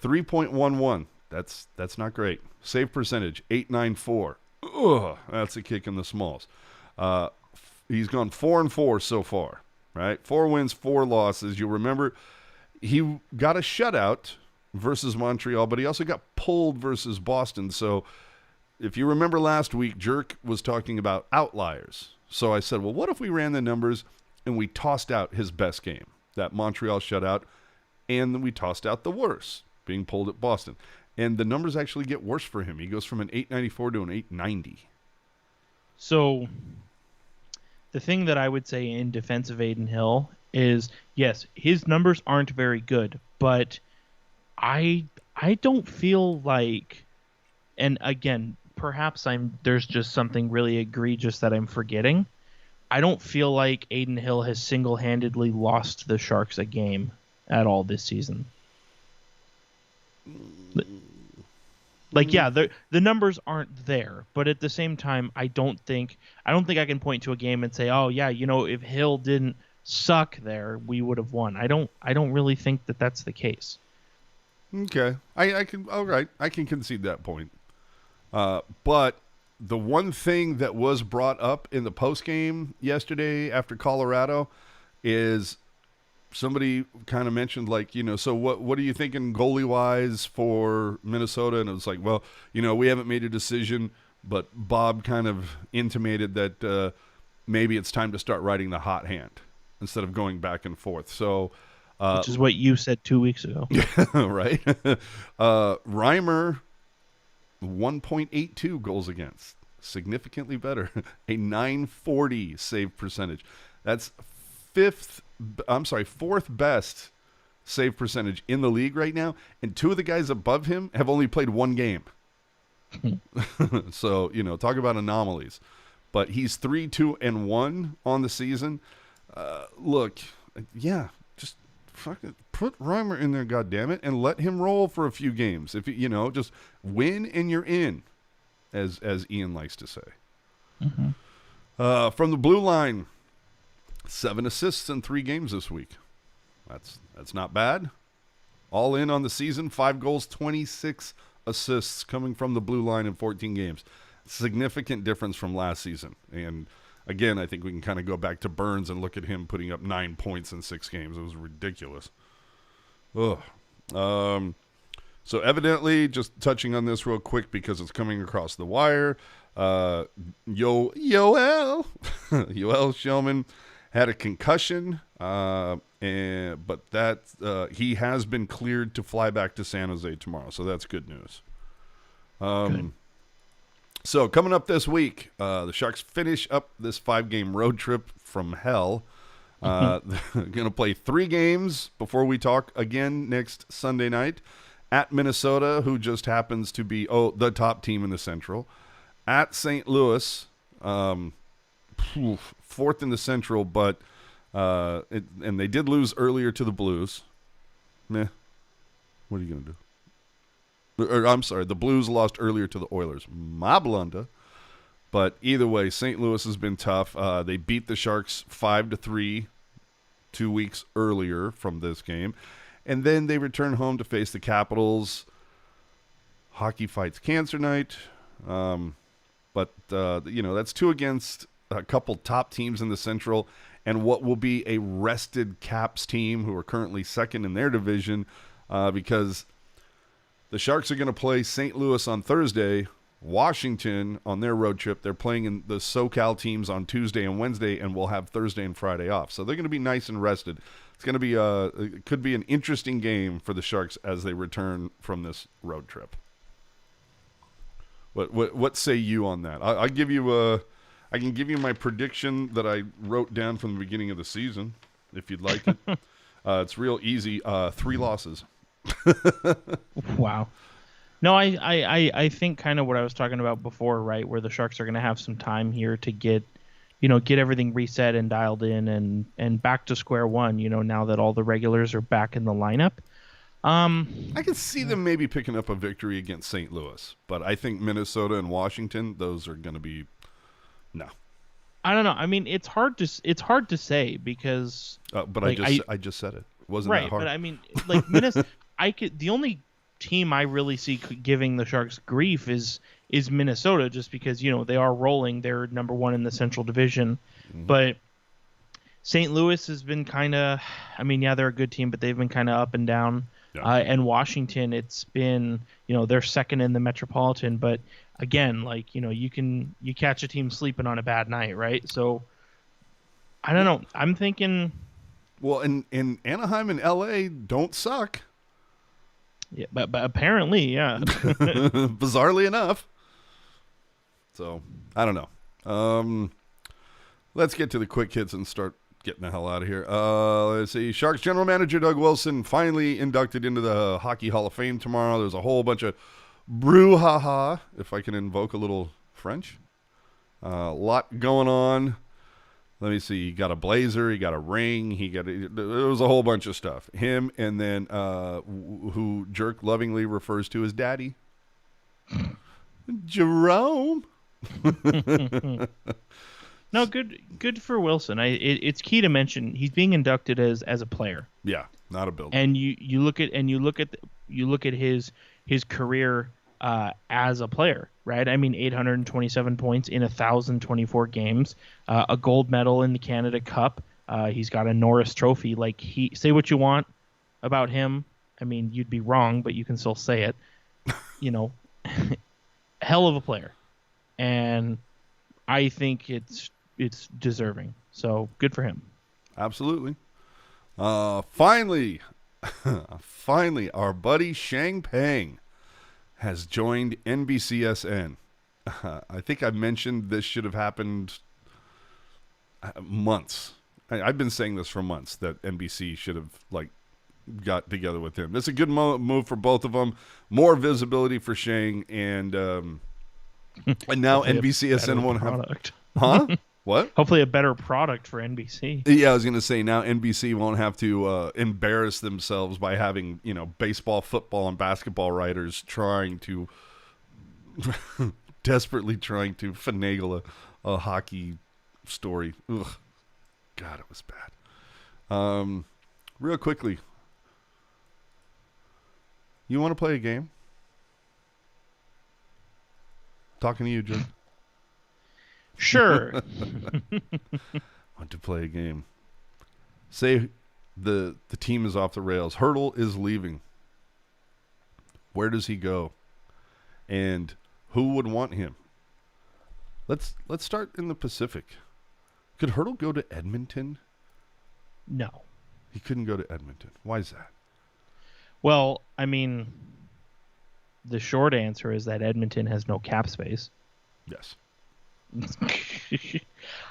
3.11. That's not great. Save percentage, 8.94. Ugh, that's a kick in the smalls. He's gone 4-4 so far, right? 4 wins, 4 losses. You'll remember he got a shutout versus Montreal, but he also got pulled versus Boston. So if you remember last week, Jerk was talking about outliers. So I said, well, what if we ran the numbers and we tossed out his best game, that Montreal shutout, and then we tossed out the worst, being pulled at Boston. And the numbers actually get worse for him. He goes from an 894 to an 890. So the thing that I would say in defense of Adin Hill is, yes, his numbers aren't very good, but I don't feel like, and again, perhaps there's just something really egregious that I'm forgetting. I don't feel like Adin Hill has single-handedly lost the Sharks a game at all this season. Like, yeah, the numbers aren't there, but at the same time, I don't think I can point to a game and say, oh yeah, if Hill didn't suck there, we would have won. I don't really think that that's the case. Okay, I can concede that point. But the one thing that was brought up in the post game yesterday after Colorado is somebody kind of mentioned, like, so what are you thinking goalie-wise for Minnesota? And it was like, well, we haven't made a decision, but Bob kind of intimated that maybe it's time to start riding the hot hand instead of going back and forth. So, which is what you said 2 weeks ago. Right? Reimer, 1.82 goals against. Significantly better. A 940 save percentage. That's fourth best save percentage in the league right now, and 2 of the guys above him have only played 1 game. So, talk about anomalies. But he's 3-2-1 on the season. Look, yeah, just fucking put Reimer in there, goddammit, and let him roll for a few games. If just win and you're in, as Ian likes to say. Mm-hmm. From the blue line, 7 assists in 3 games this week. That's not bad. All in on the season, 5 goals, 26 assists coming from the blue line in 14 games. Significant difference from last season. And again, I think we can kind of go back to Burns and look at him putting up 9 points in 6 games. It was ridiculous. Ugh. So evidently, just touching on this real quick because it's coming across the wire, Yoel Shellman had a concussion, but that he has been cleared to fly back to San Jose tomorrow, so that's good news. Good. So coming up this week, the Sharks finish up this 5-game road trip from hell. They're going to play 3 games before we talk again next Sunday night. At Minnesota, who just happens to be the top team in the Central. At St. Louis, 4th in the Central, but and they did lose earlier to the Blues. Meh. What are you going to do? I'm sorry, the Blues lost earlier to the Oilers. My blunder. But either way, St. Louis has been tough. They beat the Sharks 5-3 2 weeks earlier from this game. And then they return home to face the Capitals. Hockey fights cancer night. But that's 2 against a couple top teams in the Central and what will be a rested Caps team who are currently 2nd in their division because the Sharks are going to play St. Louis on Thursday, Washington on their road trip. They're playing in the SoCal teams on Tuesday and Wednesday, and we'll have Thursday and Friday off. So they're going to be nice and rested. It's going to be it could be an interesting game for the Sharks as they return from this road trip. What say you on that? I give you I can give you my prediction that I wrote down from the beginning of the season, if you'd like it. It's real easy. 3 losses. Wow. No, I think kind of what I was talking about before, right, where the Sharks are going to have some time here to get get everything reset and dialed in and back to square one, now that all the regulars are back in the lineup. I could see them maybe picking up a victory against St. Louis, but I think Minnesota and Washington, those are going to be no. I don't know. I mean, it's hard to say because but like, I just said it. It wasn't right, that hard. but I mean, like the only team I really see giving the Sharks grief is Minnesota, just because they are rolling. They're number one in the Central Division, but St. Louis has been kind of, I mean, yeah, they're a good team, but they've been kind of up and down. Yeah. And Washington, it's been, they're second in the Metropolitan, but again, like, you catch a team sleeping on a bad night, right? So I don't know. I'm thinking. Well, in Anaheim and LA don't suck. Yeah, but apparently, yeah. Bizarrely enough. So I don't know. Let's get to the quick hits and start getting the hell out of here. Let's see. Sharks general manager Doug Wilson finally inducted into the Hockey Hall of Fame tomorrow. There's a whole bunch of brouhaha, if I can invoke a little French. A lot going on. Let me see. He got a blazer. He got a ring. There was a whole bunch of stuff. Him and then who Jerk lovingly refers to as Daddy, Jerome. No, good for Wilson. It's key to mention he's being inducted as a player. Yeah, not a builder. And you look at his career as a player, right? I mean, 827 points in 1,024 games, a gold medal in the Canada Cup. He's got a Norris Trophy. Like, say what you want about him. I mean, you'd be wrong, but you can still say it. Hell of a player, and I think it's deserving. So good for him. Absolutely. Finally, our buddy Shang Peng has joined Nbcsn. I think I mentioned this should have happened months. I've been saying this for months that NBC should have got together with him. It's a good move for both of them. More visibility for Shang, and now Nbcsn won't have. Huh? What? Hopefully a better product for NBC. Yeah, I was going to say now NBC won't have to embarrass themselves by having, baseball, football, and basketball writers desperately trying to finagle a hockey story. Ugh. God, it was bad. Real quickly, you want to play a game? Talking to you, Jim. Sure. Want to play a game. Say the team is off the rails. Hurdle is leaving. Where does he go? And who would want him? Let's start in the Pacific. Could Hurdle go to Edmonton? No. He couldn't go to Edmonton. Why is that? Well, I mean, the short answer is that Edmonton has no cap space. Yes.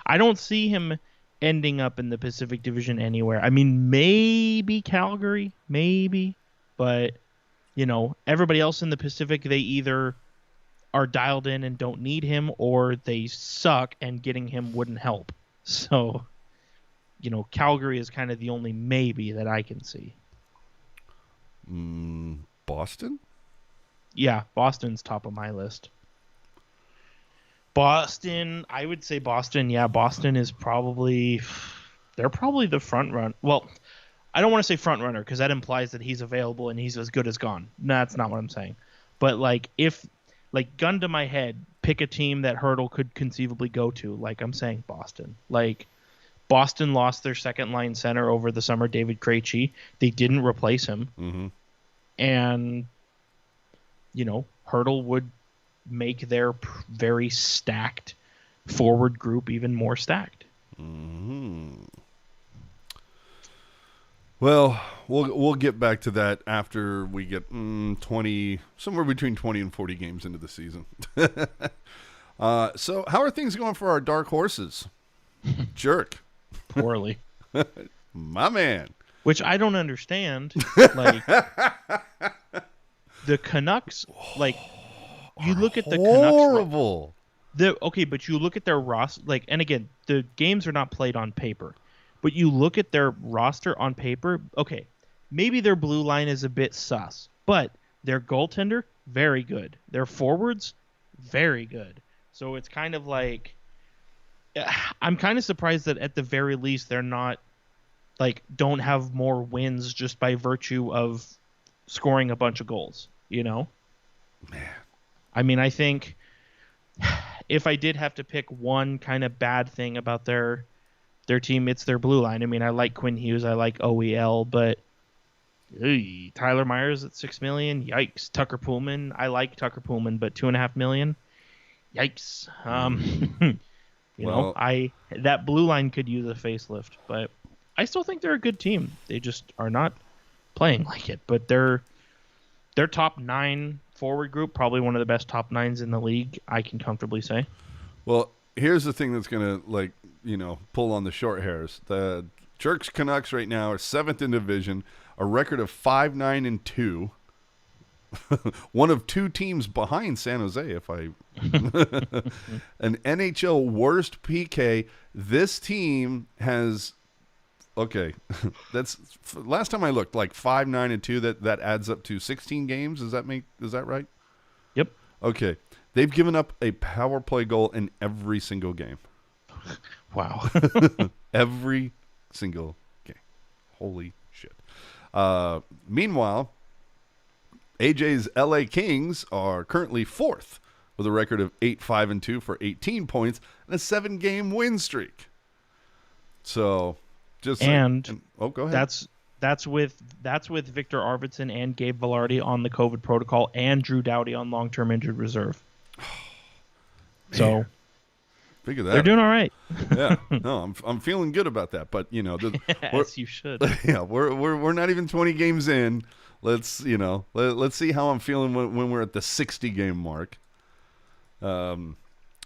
I don't see him ending up in the Pacific Division anywhere. I mean, maybe Calgary, maybe, but everybody else in the Pacific, they either are dialed in and don't need him, or they suck and getting him wouldn't help. So, Calgary is kind of the only maybe that I can see. Boston? Yeah, Boston's top of my list. Boston, I would say Boston. Yeah, Boston is they're probably the front run. Well, I don't want to say front runner because that implies that he's available and he's as good as gone. No, that's not what I'm saying. But if gun to my head, pick a team that Hurdle could conceivably go to. I'm saying Boston. Boston lost their second line center over the summer, David Krejci. They didn't replace him. Mm-hmm. And, Hurdle would make their very stacked forward group even more stacked. Mm-hmm. Well, we'll get back to that after we get 20, somewhere between 20 and 40 games into the season. So how are things going for our dark horses? Jerk. Poorly. My man. Which I don't understand. The Canucks, you look at the horrible. Canucks. Okay, but you look at their roster, and again, the games are not played on paper, but you look at their roster on paper. Okay, maybe their blue line is a bit sus, but their goaltender very good. Their forwards very good. So it's kind of like I'm kind of surprised that at the very least they're not like don't have more wins just by virtue of scoring a bunch of goals, you know? Man. I mean, I think if I did have to pick one kind of bad thing about their team, it's their blue line. I mean, I like Quinn Hughes, I like OEL, but Tyler Myers at $6 million, yikes. Tucker Poolman, I like Tucker Poolman, but $2.5 million, yikes. You know, that blue line could use a facelift, but I still think they're a good team. They just are not playing like it. But their top 9 forward group, probably one of the best top 9s in the league, I can comfortably say. Well, here's the thing that's going to, pull on the short hairs. The Jerks Canucks right now are 7th in division, a record of 5-9-2. One of 2 teams behind San Jose, if I an NHL worst PK. This team has that's last time I looked, like 5-9-2. That adds up to 16 games. Is that right? Yep. Okay. They've given up a power play goal in every single game. Wow. Every single game. Holy shit. Meanwhile, AJ's LA Kings are currently 4th with a record of 8-5-2 for 18 points and a 7-game win streak. So, go ahead. That's with Victor Arvidsson and Gabe Vilardi on the COVID protocol and Drew Doughty on long-term injured reserve. So, figure that they're doing all right. Yeah, no, I'm feeling good about that. But As you should. Yeah, we're not even 20 games in. Let's see how I'm feeling when we're at the 60 game mark. And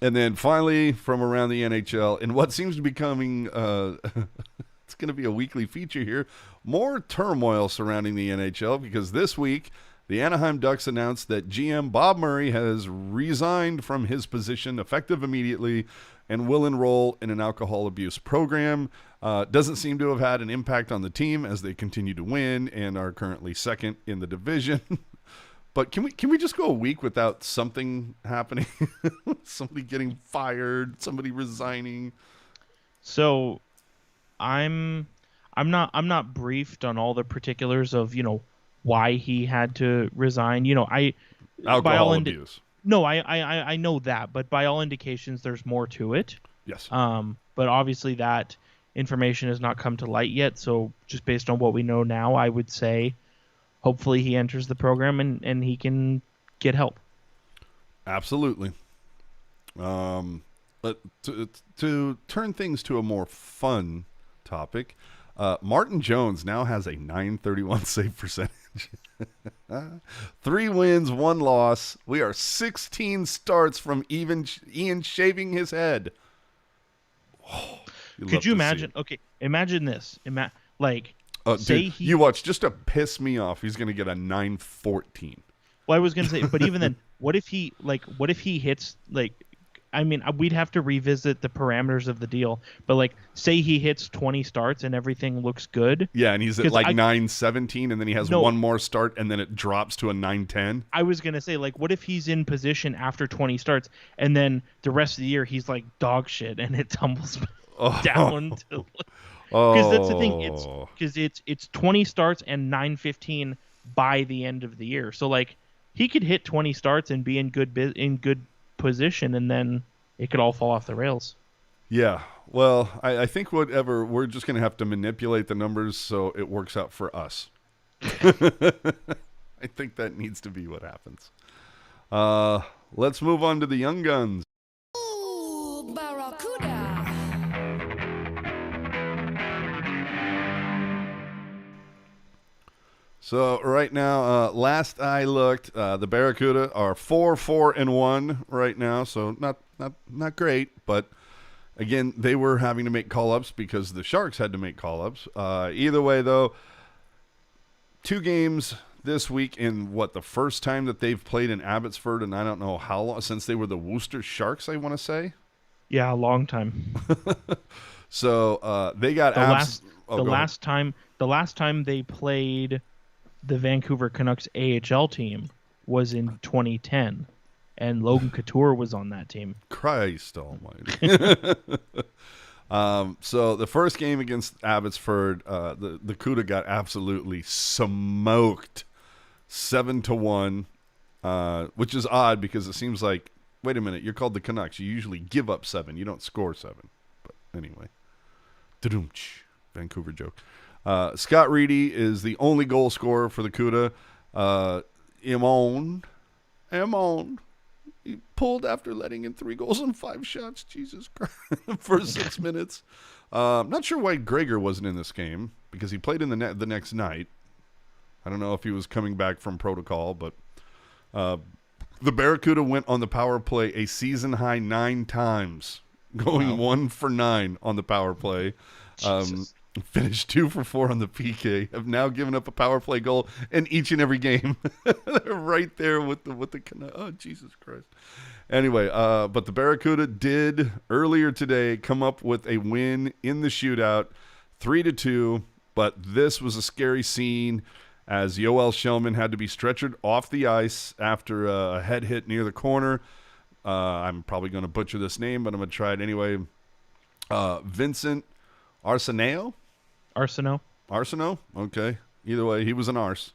then finally, from around the NHL, in what seems to be becoming it's going to be a weekly feature here, more turmoil surrounding the NHL, because this week the Anaheim Ducks announced that GM Bob Murray has resigned from his position effective immediately and will enroll in an alcohol abuse program. Doesn't seem to have had an impact on the team as they continue to win and are currently 2nd in the division. But can we just go a week without something happening? Somebody getting fired, somebody resigning. So I'm not briefed on all the particulars of, why he had to resign. Alcohol abuse. No, I know that, but by all indications there's more to it. Yes. But obviously that information has not come to light yet, so just based on what we know now, I would say hopefully he enters the program and he can get help. Absolutely. But to turn things to a more fun topic, Martin Jones now has a .931 save percentage. 3 wins, 1 loss. We are 16 starts from Ian shaving his head. Oh, could you imagine? Okay, imagine this. You watch, just to piss me off, he's going to get a .914. Well, I was going to say, but even then, what if he hits, we'd have to revisit the parameters of the deal, but say he hits 20 starts and everything looks good. Yeah, and he's at .917, and then he has one more start, and then it drops to a .910. I was going to say, what if he's in position after 20 starts, and then the rest of the year he's like dog shit, and it tumbles down to... Because that's the thing. It's 20 starts and .915 by the end of the year. So he could hit 20 starts and be in good position, and then it could all fall off the rails. Yeah. Well, I think we're just going to have to manipulate the numbers so it works out for us. I think that needs to be what happens. Let's move on to the young guns. Ooh, Barracuda. So right now, last I looked, the Barracuda are 4-4-1 right now. So not great, but again, they were having to make call-ups because the Sharks had to make call-ups. Either way, though, 2 games this week in the first time that they've played in Abbotsford, and I don't know how long, since they were the Worcester Sharks, I want to say. Yeah, a long time. So they got The last time they played the Vancouver Canucks AHL team was in 2010, and Logan Couture was on that team. Christ almighty. So the first game against Abbotsford, the CUDA got absolutely smoked, 7-1, which is odd because it seems like, wait a minute, you're called the Canucks. You usually give up 7. You don't score 7. But anyway, Vancouver joke. Scott Reedy is the only goal scorer for the CUDA. Imon, he pulled after letting in 3 goals and 5 shots. Jesus Christ. For 6 minutes. Not sure why Gregor wasn't in this game because he played in the next night. I don't know if he was coming back from protocol, but the Barracuda went on the power play a season high 9 times, going 1 for 9 on the power play. Finished 2 for 4 on the PK. Have now given up a power play goal in each and every game. They're right there with the oh Jesus Christ. Anyway, but the Barracuda did earlier today come up with a win in the shootout, 3-2. But this was a scary scene as Yoel Shellman had to be stretchered off the ice after a head hit near the corner. I'm probably going to butcher this name, but I'm going to try it anyway. Vincent Arsenault? Arsenault? Okay. Either way, he was an arse.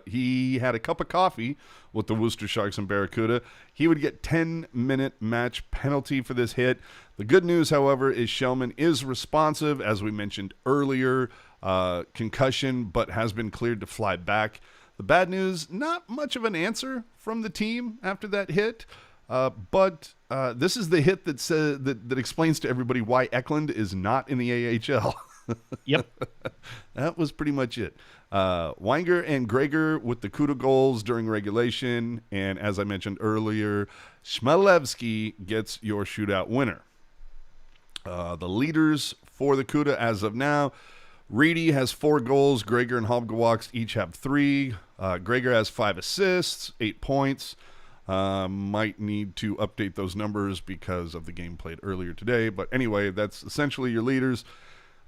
He had a cup of coffee with the Worcester Sharks and Barracuda. He would get 10-minute match penalty for this hit. The good news, however, is Shellman is responsive, as we mentioned earlier. Concussion, but has been cleared to fly back. The bad news, not much of an answer from the team after that hit. But this is the hit that explains to everybody why Eklund is not in the AHL. Yep. That was pretty much it. Weinger and Gregor with the CUDA goals during regulation. And as I mentioned earlier, Chmelevski gets your shootout winner. The leaders for the CUDA as of now, Reedy has 4 goals. Gregor and Hobgawaks each have 3. Gregor has 5 assists, 8 points. Might need to update those numbers because of the game played earlier today. But anyway, that's essentially your leaders.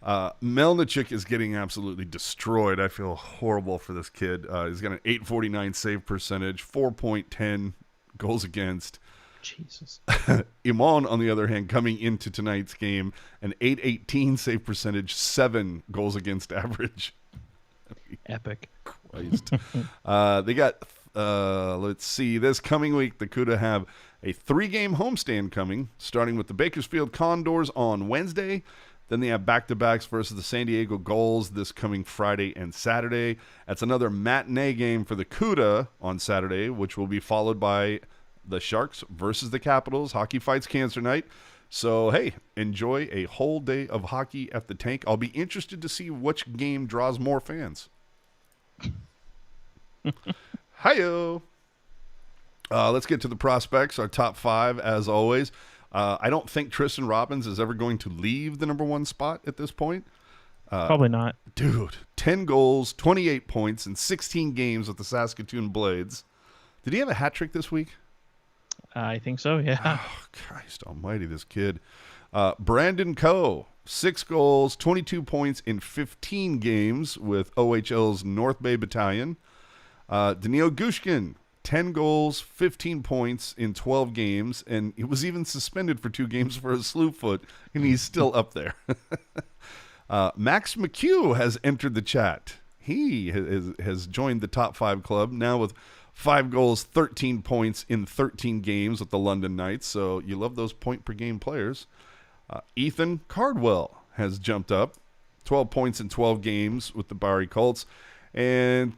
Melnichuk is getting absolutely destroyed. I feel horrible for this kid. He's got an .849 save percentage, 4.10 goals against. Jesus. Imon, on the other hand, coming into tonight's game, an .818 save percentage, 7 goals against average. Epic. Christ. They got, let's see, this coming week, the CUDA have a 3-game homestand coming, starting with the Bakersfield Condors on Wednesday. Then they have back-to-backs versus the San Diego Gulls this coming Friday and Saturday. That's another matinee game for the CUDA on Saturday, which will be followed by the Sharks versus the Capitals. Hockey Fights Cancer Night. So, hey, enjoy a whole day of hockey at the tank. I'll be interested to see which game draws more fans. Hi-yo. Let's get to the prospects, our top 5, as always. I don't think Tristan Robbins is ever going to leave the number 1 spot at this point. Probably not. Dude, 10 goals, 28 points in 16 games with the Saskatoon Blades. Did he have a hat trick this week? I think so, yeah. Oh, Christ almighty, this kid. Brandon Coe, 6 goals, 22 points in 15 games with OHL's North Bay Battalion. Daniil Gushkin, 10 goals, 15 points in 12 games, and he was even suspended for 2 games for a slew foot, and he's still up there. Max Mchugh has entered the chat. He has joined the top 5 club, now with 5 goals, 13 points in 13 games with the London Knights, so you love those point-per-game players. Ethan Cardwell has jumped up, 12 points in 12 games with the Barrie Colts, and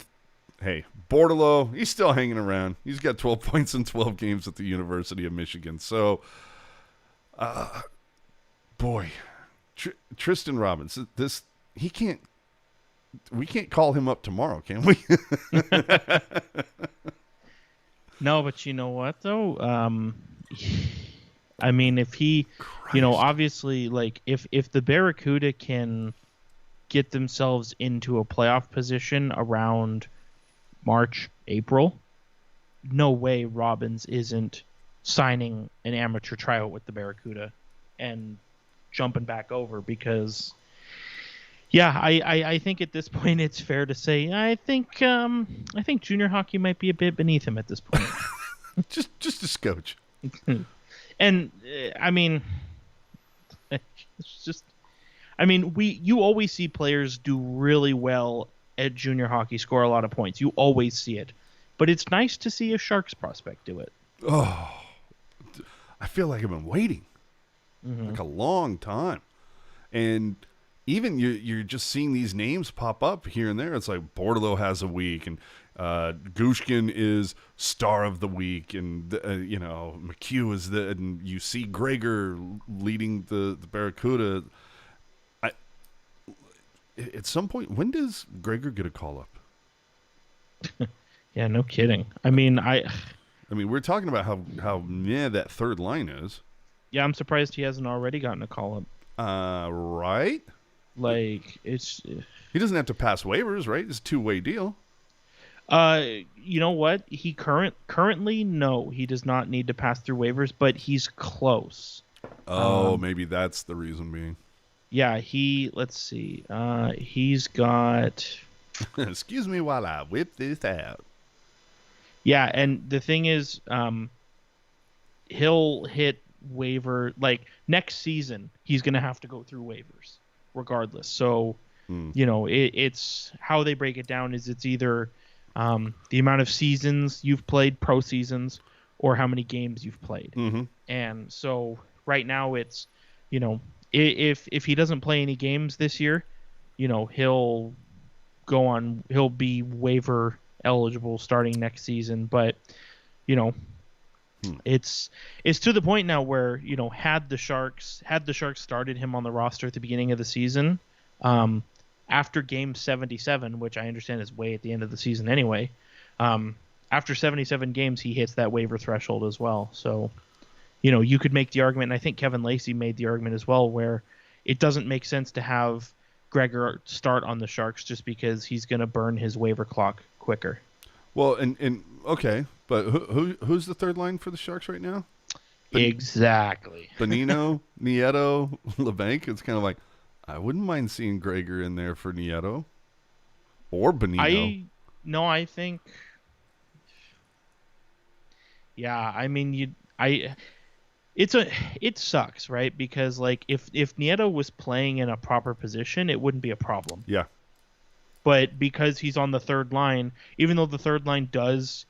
hey, Bordelot, he's still hanging around. He's got 12 points in 12 games at the University of Michigan. So, boy, Tristan Robbins, we can't call him up tomorrow, can we? No, but you know what, though? I mean, if he, obviously, like, if the Barracuda can get themselves into a playoff position around March, April, no way Robbins isn't signing an amateur tryout with the Barracuda. and jumping back over because, yeah, I think at this point it's fair to say I think junior hockey might be a bit beneath him at this point. just a scotch. And I mean, it's just, I mean, you always see players do really well at junior hockey, score a lot of points. You always see it, but it's nice to see a Sharks prospect do it. Oh, I feel like I've been waiting like a long time, and even you're just seeing these names pop up here and there. It's like Bordelot has a week, and Gushkin is star of the week, and Mchugh is and you see Gregor leading the Barracuda. At some point, when does Gregor get a call up? Yeah, no kidding. I mean, we're talking about how that third line is. Yeah, I'm surprised he hasn't already gotten a call up. Right? Like, it's... He doesn't have to pass waivers, right? It's a two-way deal. You know what? He currently, no, he does not need to pass through waivers, but he's close. Oh, maybe that's the reason being. Yeah, let's see. He's got... Excuse me while I whip this out. Yeah, and the thing is, he'll hit waiver, like, next season, he's going to have to go through waivers, regardless. So, it's how they break it down is it's either the amount of seasons you've played, pro seasons, or how many games you've played. Mm-hmm. And so, right now, it's, if he doesn't play any games this year, he'll be waiver eligible starting next season. But it's to the point now where had the Sharks started him on the roster at the beginning of the season, after game 77, which I understand is way at the end of the season anyway, after 77 games he hits that waiver threshold as well. So you could make the argument, and I think Kevin Lacey made the argument as well, where it doesn't make sense to have Gregor start on the Sharks just because he's going to burn his waiver clock quicker. Well, and okay, but who's the third line for the Sharks right now? Exactly. Bonino, Nieto, Labanc. It's kind of like, I wouldn't mind seeing Gregor in there for Nieto or Bonino. I think, yeah, I mean, it sucks, right? Because like if Nieto was playing in a proper position, it wouldn't be a problem. Yeah. But because he's on the third line, even though the third line does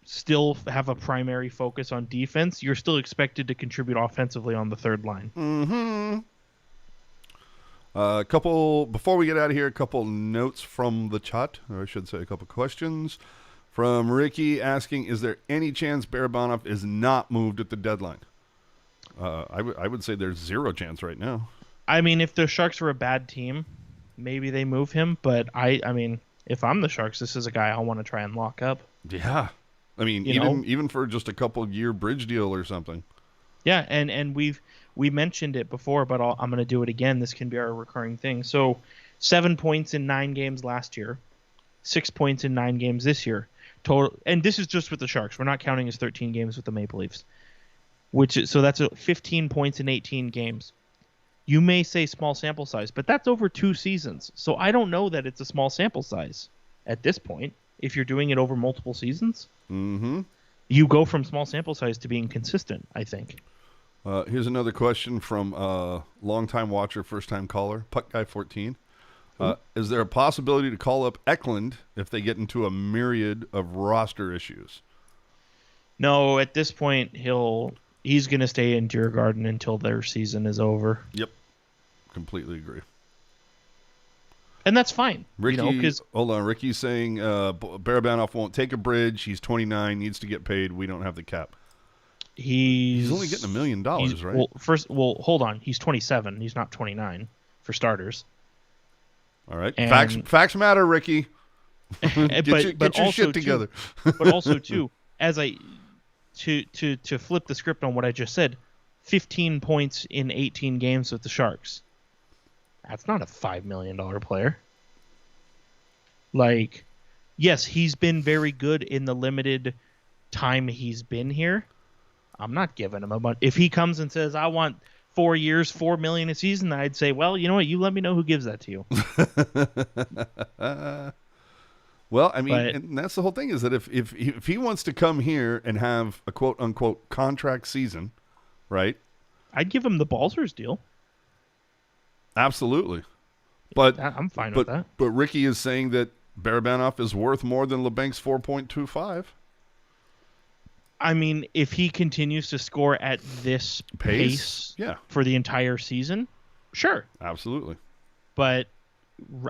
still have a primary focus on defense, you're still expected to contribute offensively on the third line. Mm-hmm. Before we get out of here, a couple notes from the chat, or I should say a couple questions. From Ricky asking, is there any chance Barabanov is not moved at the deadline? I would say there's zero chance right now. I mean, if the Sharks are a bad team, maybe they move him. But I mean, if I'm the Sharks, this is a guy I want to try and lock up. Yeah. I mean, even for just a couple year bridge deal or something. Yeah, and we mentioned it before, but I'm going to do it again. This can be our recurring thing. So 7 points in 9 games last year, 6 points in 9 games this year. Total, and this is just with the Sharks. We're not counting his 13 games with the Maple Leafs. So that's 15 points in 18 games. You may say small sample size, but that's over 2 seasons. So I don't know that it's a small sample size at this point. If you're doing it over multiple seasons, you go from small sample size to being consistent, I think. Here's another question from longtime watcher, first-time caller, Puck Guy 14. Is there a possibility to call up Eklund if they get into a myriad of roster issues? No, at this point, he's going to stay in Djurgården until their season is over. Yep. Completely agree. And that's fine. Ricky, hold on. Ricky's saying Barabanov won't take a bridge. He's 29, needs to get paid. We don't have the cap. He's only getting $1 million, right? Hold on. He's 27. He's not 29, for starters. All right. Facts matter, Ricky. Get your shit together. But also, too, to flip the script on what I just said, 15 points in 18 games with the Sharks. That's not a $5 million player. Like, yes, he's been very good in the limited time he's been here. I'm not giving him a bunch. If he comes and says, I want 4 years, $4 million a season, I'd say, well, you know what? You let me know who gives that to you. Well, I mean, But- and that's the whole thing is that if he wants to come here and have a quote unquote contract season, right? I'd give him the Balsers deal. Absolutely. But I'm fine with that. But Ricky is saying that Barabanov is worth more than Labanc's 4.25. I mean, if he continues to score at this pace Yeah, for the entire season, sure. absolutely. But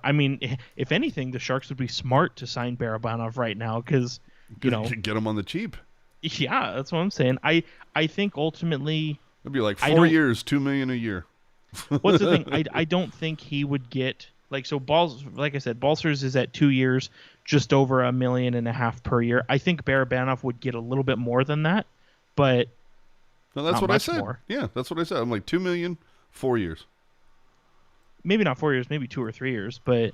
I mean, if anything, the Sharks would be smart to sign Barabanov right now because, you know, Get him on the cheap. yeah, that's what I'm saying. I think ultimately, It'd be like I 4 don't- years, $2 million a year. what's the thing? I don't think he would get like like I said, Balsers is at 2 years, just over $1.5 million per year. I think Barabanov would get a little bit more than that, but No, that's Not what I much said. more. Yeah, that's what I said. I'm like 2 million, 4 years. maybe not 4 years, maybe 2 or 3 years. But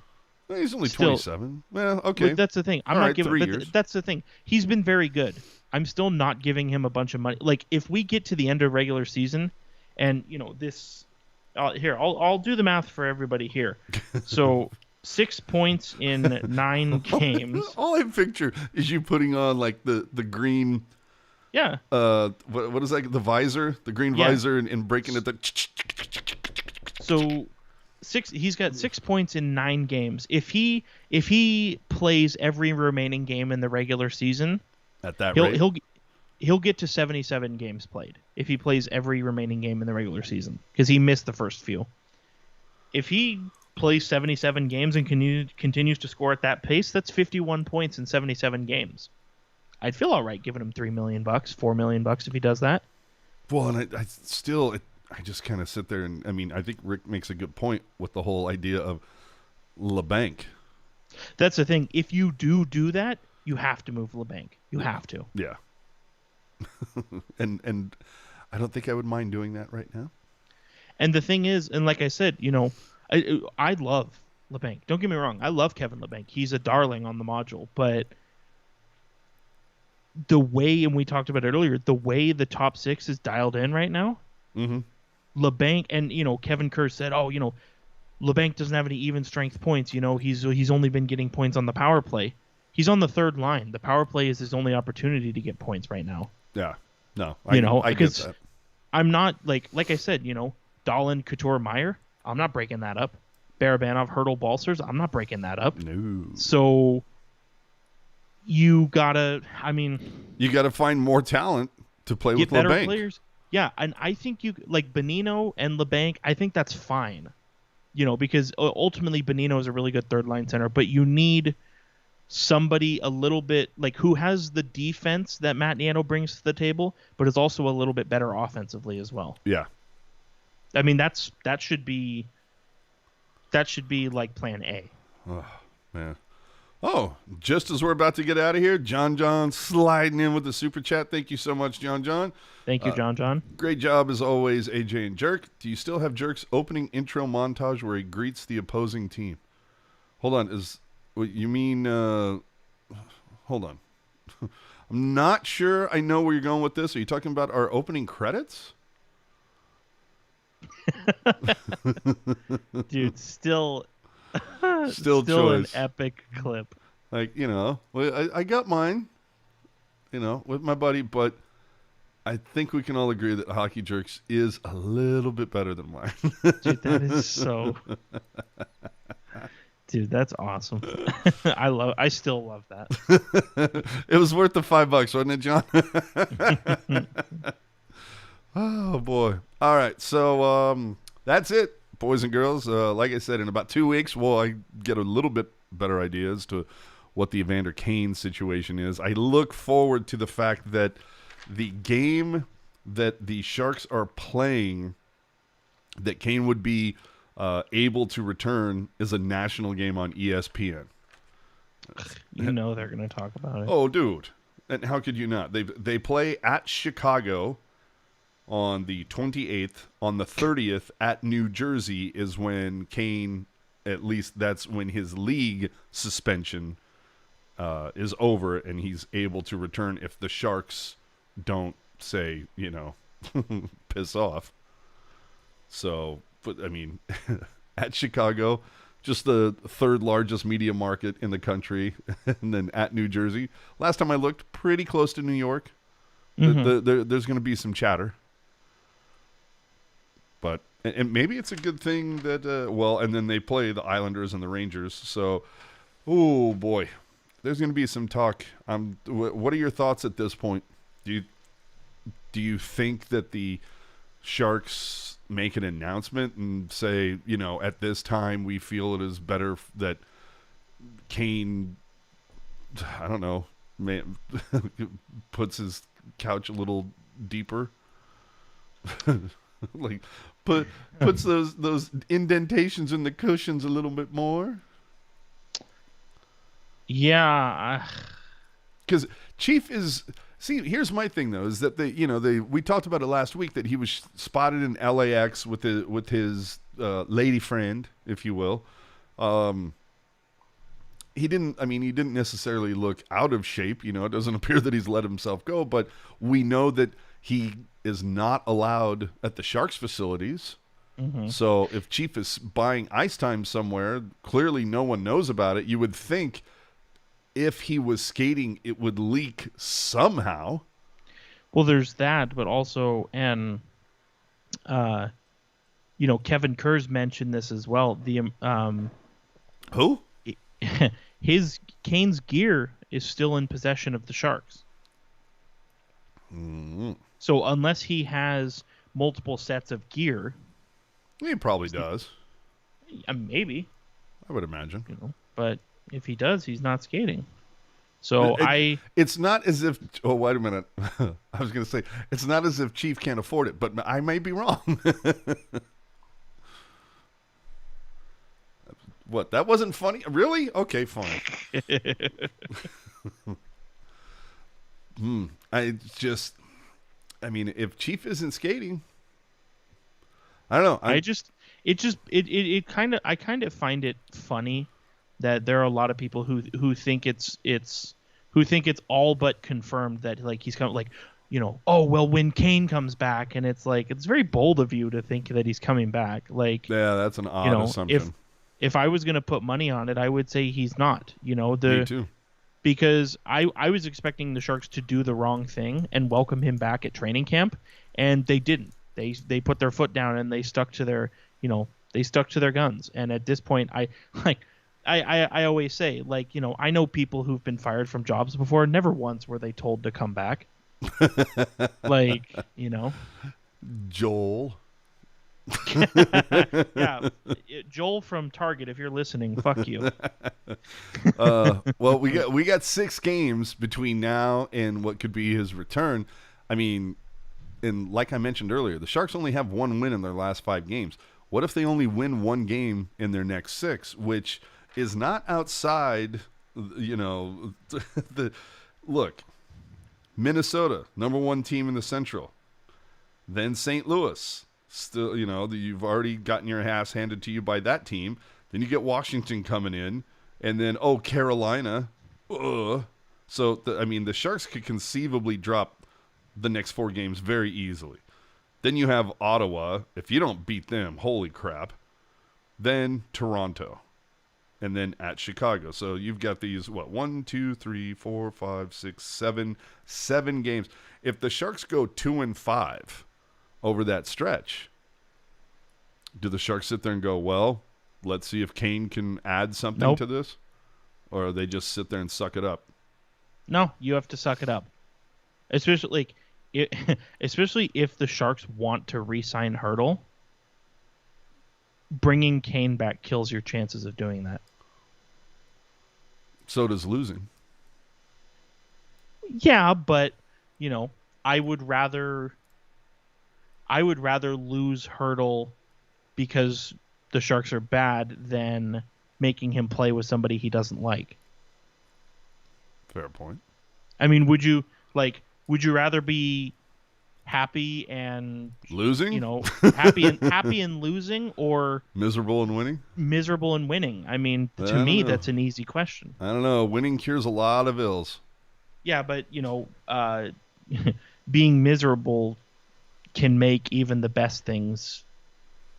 Well, he's only Still- 27. Well, okay. But that's the thing. I'm All not right, giving. 3 But years. that's the thing. He's been very good. I'm still not giving him a bunch of money. Like if we get to the end of regular season, and you know this, I'll do the math for everybody here. So 6 points in 9 games. All I picture is you putting on like the green, Yeah. what is that? The visor, the green Yeah. visor, and breaking it. So he's got 6 points in 9 games. If he plays every remaining game in the regular season, At that rate. he'll get to 77 games played if he plays every remaining game in the regular season because he missed the first few. If he plays 77 games and continues to score at that pace, that's 51 points in 77 games. I'd feel all right giving him $3 million, $4 million if he does that. Well, and I still, I just kind of sit there and, I mean, I think Rick makes a good point with the whole idea of Labanc. That's the thing. If you do that, you have to move Labanc. You have to. Yeah. and I don't think I would mind doing that right now. And the thing is, and like I said, you know, I love Labanc. Don't get me wrong. I love Kevin Labanc. He's a darling on the module. But the way, and we talked about it earlier, the way the top 6 is dialed in right now, Labanc, and, you know, Kevin Kerr said, oh, you know, Labanc doesn't have any even strength points. You know, he's only been getting points on the power play. He's on the third line. The power play is his only opportunity to get points right now. Yeah. No, You know, I get because that. I'm not like I said, you know, Dahlin, Couture, Meier. I'm not breaking that up. Barabanov, Hurdle, Balsers. I'm not breaking that up. No. So you gotta. I mean, You got to find more talent to play get with better Labanc. players. Yeah, and I think you like Bonino and Labanc. I think that's fine. You know, because ultimately Bonino is a really good third line center, but you need somebody a little bit like who has the defense that Matt Nieto brings to the table, but is also a little bit better offensively as well. Yeah. I mean, that should be like plan A. Oh, man. Oh, just as we're about to get out of here, John sliding in with the super chat. Thank you so much, John. Thank you, John. Great job as always, AJ and Jerk. Do you still have Jerk's opening intro montage where he greets the opposing team? Hold on, what you mean? Hold on. I'm not sure I know where you're going with this. Are you talking about our opening credits? Dude, still Still an choice. epic clip. Like, you know, I got mine, you know, with my buddy, but I think we can all agree that Hockey Jerks is a little bit better than mine. Dude, that is so. Dude, that's awesome. I still love that. It was worth the $5, wasn't it, John? Oh boy. All right. So that's it, boys and girls. Like I said, in about 2 weeks, I get a little bit better idea as to what the Evander Kane situation is. I look forward to the fact that the game that the Sharks are playing, that Kane would be able to return, is a national game on ESPN. You know they're going to talk about it. Oh, dude. And how could you not? They play at Chicago on the 28th. On the 30th at New Jersey is when Kane, at least that's when his league suspension is over and he's able to return if the Sharks don't say, you know, piss off. So, but I mean, at Chicago, just the third largest media market in the country, and then at New Jersey. Last time I looked, pretty close to New York. There's going to be some chatter. But and maybe it's a good thing that, and then they play the Islanders and the Rangers. So, oh, boy, there's going to be some talk. What are your thoughts at this point? Do you think that the Sharks make an announcement and say, at this time we feel it is better that Kane, I don't know, puts his couch a little deeper, like puts those indentations in the cushions a little bit more? Yeah, because Chief is. See, here's my thing though: is that we talked about it last week that he was spotted in LAX with his lady friend, if you will. He didn't necessarily look out of shape. It doesn't appear that he's let himself go, but we know that he is not allowed at the Sharks facilities. Mm-hmm. So if Chief is buying ice time somewhere, clearly no one knows about it. You would think, if he was skating, it would leak somehow. Well, there's that, but also, and Kevin Kerr's mentioned this as well. Who? Kane's gear is still in possession of the Sharks. Mm-hmm. So unless he has multiple sets of gear, he probably does. Maybe. I would imagine. But if he does, he's not skating. So it's not as if. Oh, wait a minute. I was going to say it's not as if Chief can't afford it, but I may be wrong. What? That wasn't funny? Really? Okay, fine. If Chief isn't skating, I don't know. I kind of find it funny that there are a lot of people who think it's all but confirmed that like he's coming, when Kane comes back, and it's like it's very bold of you to think that he's coming back. Like, yeah, that's an odd assumption. If I was going to put money on it, I would say he's not. Me too. Because I was expecting the Sharks to do the wrong thing and welcome him back at training camp, and they didn't. They put their foot down and they stuck to their guns. And at this point, I always say, I know people who've been fired from jobs before. Never once were they told to come back. Joel. Yeah, Joel from Target, if you're listening, fuck you. Well, we got 6 games between now and what could be his return. I mean, and like I mentioned earlier, the Sharks only have 1 win in their last 5 games. What if they only win 1 game in their next 6, which is not outside, look, Minnesota, number 1 team in the Central, then St. Louis. Still, you've already gotten your ass handed to you by that team. Then you get Washington coming in, and then, Carolina. So, the Sharks could conceivably drop the next 4 games very easily. Then you have Ottawa. If you don't beat them, holy crap. Then Toronto. And then at Chicago. So you've got these, 1, 2, 3, 4, 5, 6, 7 games. If the Sharks go 2-5 over that stretch, do the Sharks sit there and go, well, let's see if Kane can add something to this? Or they just sit there and suck it up? No, you have to suck it up. Especially if the Sharks want to re-sign Hertl, bringing Kane back kills your chances of doing that. So does losing. Yeah, but, I would rather lose Hertl because the Sharks are bad than making him play with somebody he doesn't like. Fair point. I mean, would you rather be happy and losing? Happy and losing, or miserable and winning? Miserable and winning. I mean, to me, that's an easy question. I don't know. Winning cures a lot of ills. Yeah, but being miserable can make even the best things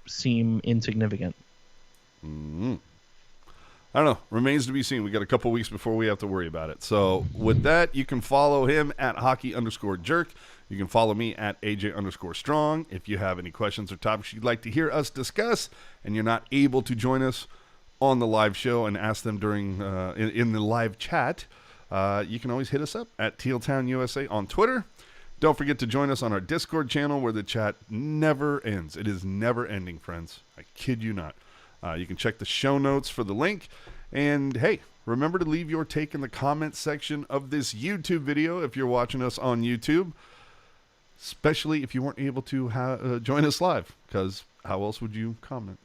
seem insignificant. I don't know. Remains to be seen. We got a couple weeks before we have to worry about it. So with that, you can follow him at hockey_jerk. You can follow me at AJ_strong. If you have any questions or topics you'd like to hear us discuss and you're not able to join us on the live show and ask them during in the live chat, you can always hit us up at Tealtown USA on Twitter. Don't forget to join us on our Discord channel where the chat never ends. It is never ending, friends. I kid you not. You can check the show notes for the link. And hey, remember to leave your take in the comments section of this YouTube video if you're watching us on YouTube, especially if you weren't able to join us live, because how else would you comment?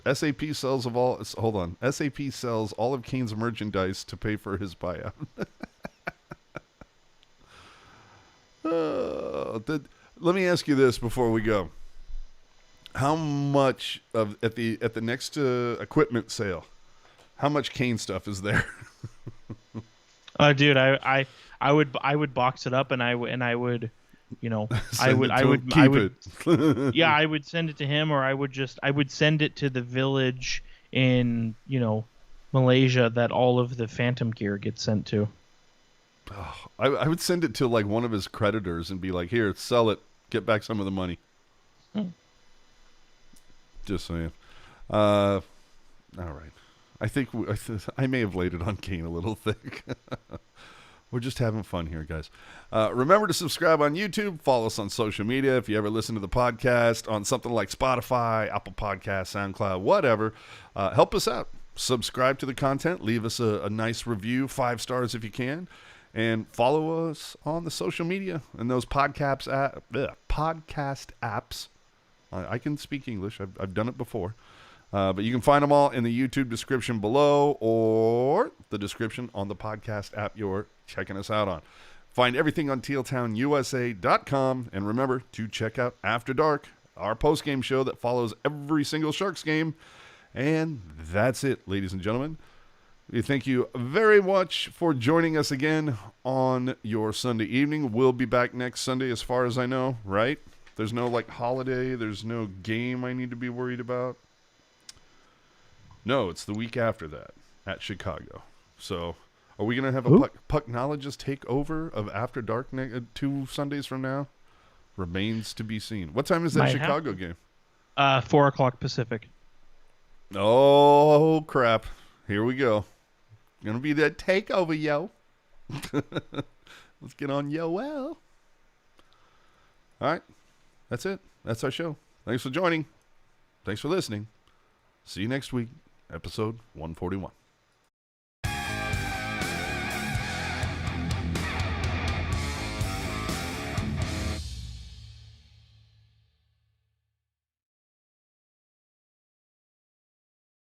SAP sells all of Kane's merchandise to pay for his buyout. Let me ask you this before we go. How much of at the next equipment sale, how much Kane stuff is there? Dude, I would box it up and I would, you know, I would yeah, I would send it to him, or I would send it to the village in, you know, Malaysia that all of the Phantom gear gets sent to. Oh, I would send it to like one of his creditors and be like, here, sell it, get back some of the money. Just saying. All right. I think I may have laid it on Kane a little thick. We're just having fun here, guys. Remember to subscribe on YouTube. Follow us on social media. If you ever listen to the podcast on something like Spotify, Apple Podcasts, SoundCloud, whatever, help us out. Subscribe to the content. Leave us a nice review, 5 stars if you can. And follow us on the social media and those podcast apps. I can speak English. I've done it before. But you can find them all in the YouTube description below or the description on the podcast app you're checking us out on. Find everything on tealtownusa.com. And remember to check out After Dark, our post-game show that follows every single Sharks game. And that's it, ladies and gentlemen. We thank you very much for joining us again on your Sunday evening. We'll be back next Sunday as far as I know, right? There's no like holiday. There's no game I need to be worried about. No, it's the week after that at Chicago. So are we going to have a Pucknologist takeover of After Dark 2 Sundays from now? Remains to be seen. What time is that Chicago game? 4 o'clock Pacific. Oh, crap. Here we go. Going to be that takeover, yo. Let's get on yo well. All right. That's it. That's our show. Thanks for joining. Thanks for listening. See you next week, episode 141.